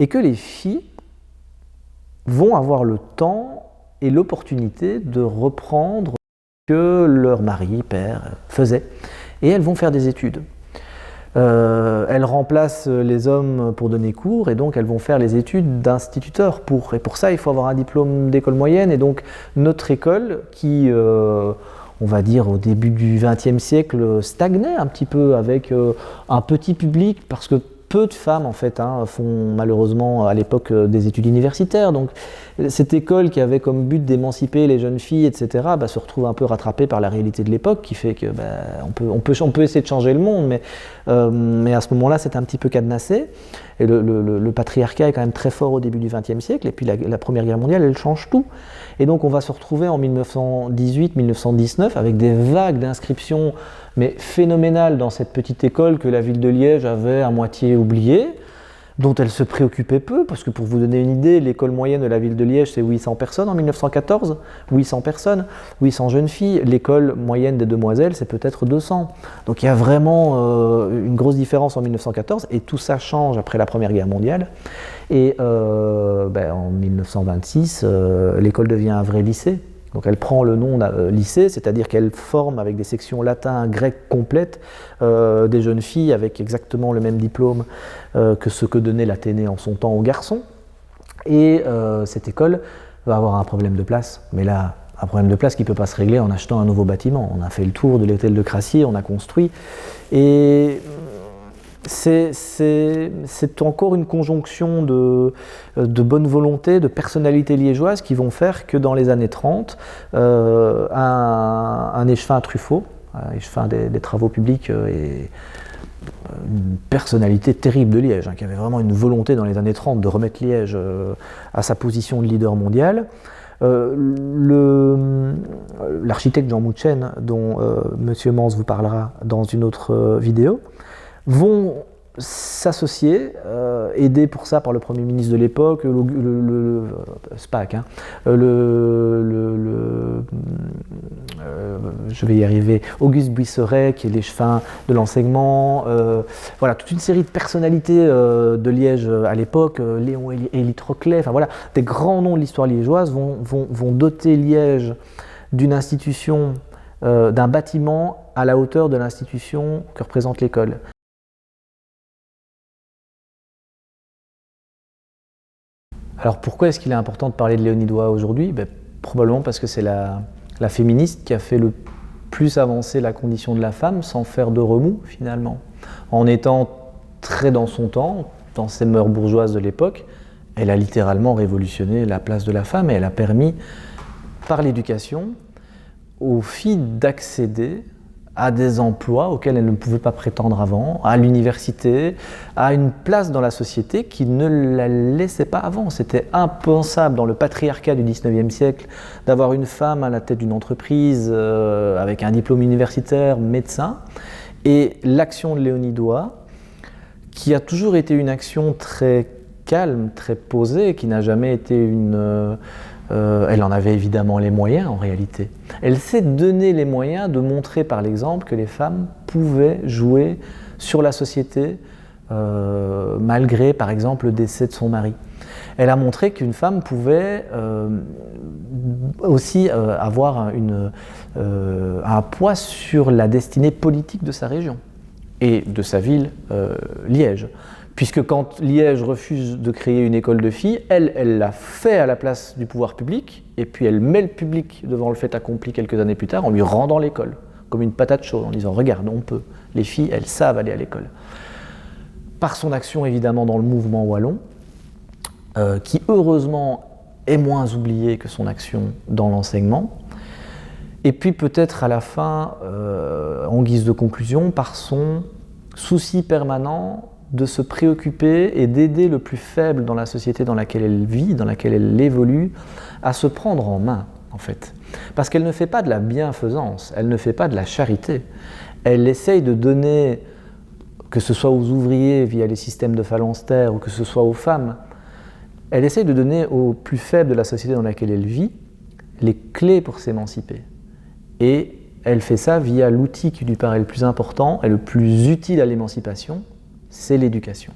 et que les filles vont avoir le temps et l'opportunité de reprendre ce que leur mari, père, faisait. Et elles vont faire des études. Elles remplacent les hommes pour donner cours et donc elles vont faire les études d'instituteurs. Et pour ça, il faut avoir un diplôme d'école moyenne. Et donc notre école, qui, on va dire au début du XXe siècle, stagnait un petit peu avec un petit public parce que peu de femmes en fait font malheureusement à l'époque des études universitaires. Donc cette école qui avait comme but d'émanciper les jeunes filles, etc., se retrouve un peu rattrapée par la réalité de l'époque qui fait que on peut essayer de changer le monde, mais à ce moment-là c'est un petit peu cadenassé. Et le patriarcat est quand même très fort au début du XXe siècle, et puis la Première Guerre mondiale, elle change tout. Et donc on va se retrouver en 1918-1919 avec des vagues d'inscriptions, mais phénoménales dans cette petite école que la ville de Liège avait à moitié oubliée, dont elle se préoccupait peu, parce que pour vous donner une idée, l'école moyenne de la ville de Liège, c'est 800 personnes en 1914, 800 personnes, 800 jeunes filles. L'école moyenne des demoiselles, c'est peut-être 200. Donc il y a vraiment une grosse différence en 1914, et tout ça change après la Première Guerre mondiale. Et en 1926, l'école devient un vrai lycée. Donc elle prend le nom lycée, c'est-à-dire qu'elle forme avec des sections latin, grec complètes des jeunes filles avec exactement le même diplôme que ce que donnait l'Athénée en son temps aux garçons. Et cette école va avoir un problème de place, mais là, un problème de place qui ne peut pas se régler en achetant un nouveau bâtiment. On a fait le tour de l'hôtel de Crassier, on a construit, et c'est encore une conjonction de bonne volonté, de personnalité liégeoise qui vont faire que dans les années 30, un échevin Truffaut, un échevin des travaux publics et une personnalité terrible de Liège, qui avait vraiment une volonté dans les années 30 de remettre Liège à sa position de leader mondial. L'architecte Jean Mouchen, dont M. Mans vous parlera dans une autre vidéo, vont s'associer, aidés pour ça par le Premier ministre de l'époque, SPAC, je vais y arriver, Auguste Buisseret, qui est l'échevin de l'enseignement, voilà, toute une série de personnalités de Liège à l'époque, Léon Élie Troclet, enfin voilà, des grands noms de l'histoire liégeoise vont doter Liège d'une institution, d'un bâtiment à la hauteur de l'institution que représente l'école. Alors pourquoi est-ce qu'il est important de parler de Léonidois aujourd'hui ? Probablement parce que c'est la féministe qui a fait le plus avancer la condition de la femme sans faire de remous finalement. En étant très dans son temps, dans ses mœurs bourgeoises de l'époque, elle a littéralement révolutionné la place de la femme et elle a permis, par l'éducation, aux filles d'accéder à des emplois auxquels elles ne pouvaient pas prétendre avant, à l'université, à une place dans la société qui ne la laissait pas avant. C'était impensable dans le patriarcat du XIXe siècle d'avoir une femme à la tête d'une entreprise avec un diplôme universitaire, médecin. Et l'action de Léonidois, qui a toujours été une action très calme, très posée, qui n'a jamais été une... elle en avait évidemment les moyens en réalité. Elle s'est donné les moyens de montrer par l'exemple que les femmes pouvaient jouer sur la société malgré par exemple le décès de son mari. Elle a montré qu'une femme pouvait aussi avoir un poids sur la destinée politique de sa région et de sa ville, Liège. Puisque quand Liège refuse de créer une école de filles, elle l'a fait à la place du pouvoir public, et puis elle met le public devant le fait accompli quelques années plus tard en lui rendant l'école, comme une patate chaude, en disant « Regarde, on peut, les filles, elles savent aller à l'école ». Par son action évidemment dans le mouvement wallon, qui heureusement est moins oublié que son action dans l'enseignement, et puis peut-être à la fin, en guise de conclusion, par son souci permanent de se préoccuper et d'aider le plus faible dans la société dans laquelle elle vit, dans laquelle elle évolue, à se prendre en main, en fait. Parce qu'elle ne fait pas de la bienfaisance, elle ne fait pas de la charité. Elle essaye de donner, que ce soit aux ouvriers via les systèmes de phalanstère ou que ce soit aux femmes, elle essaye de donner aux plus faibles de la société dans laquelle elle vit les clés pour s'émanciper. Et elle fait ça via l'outil qui lui paraît le plus important et le plus utile à l'émancipation, c'est l'éducation.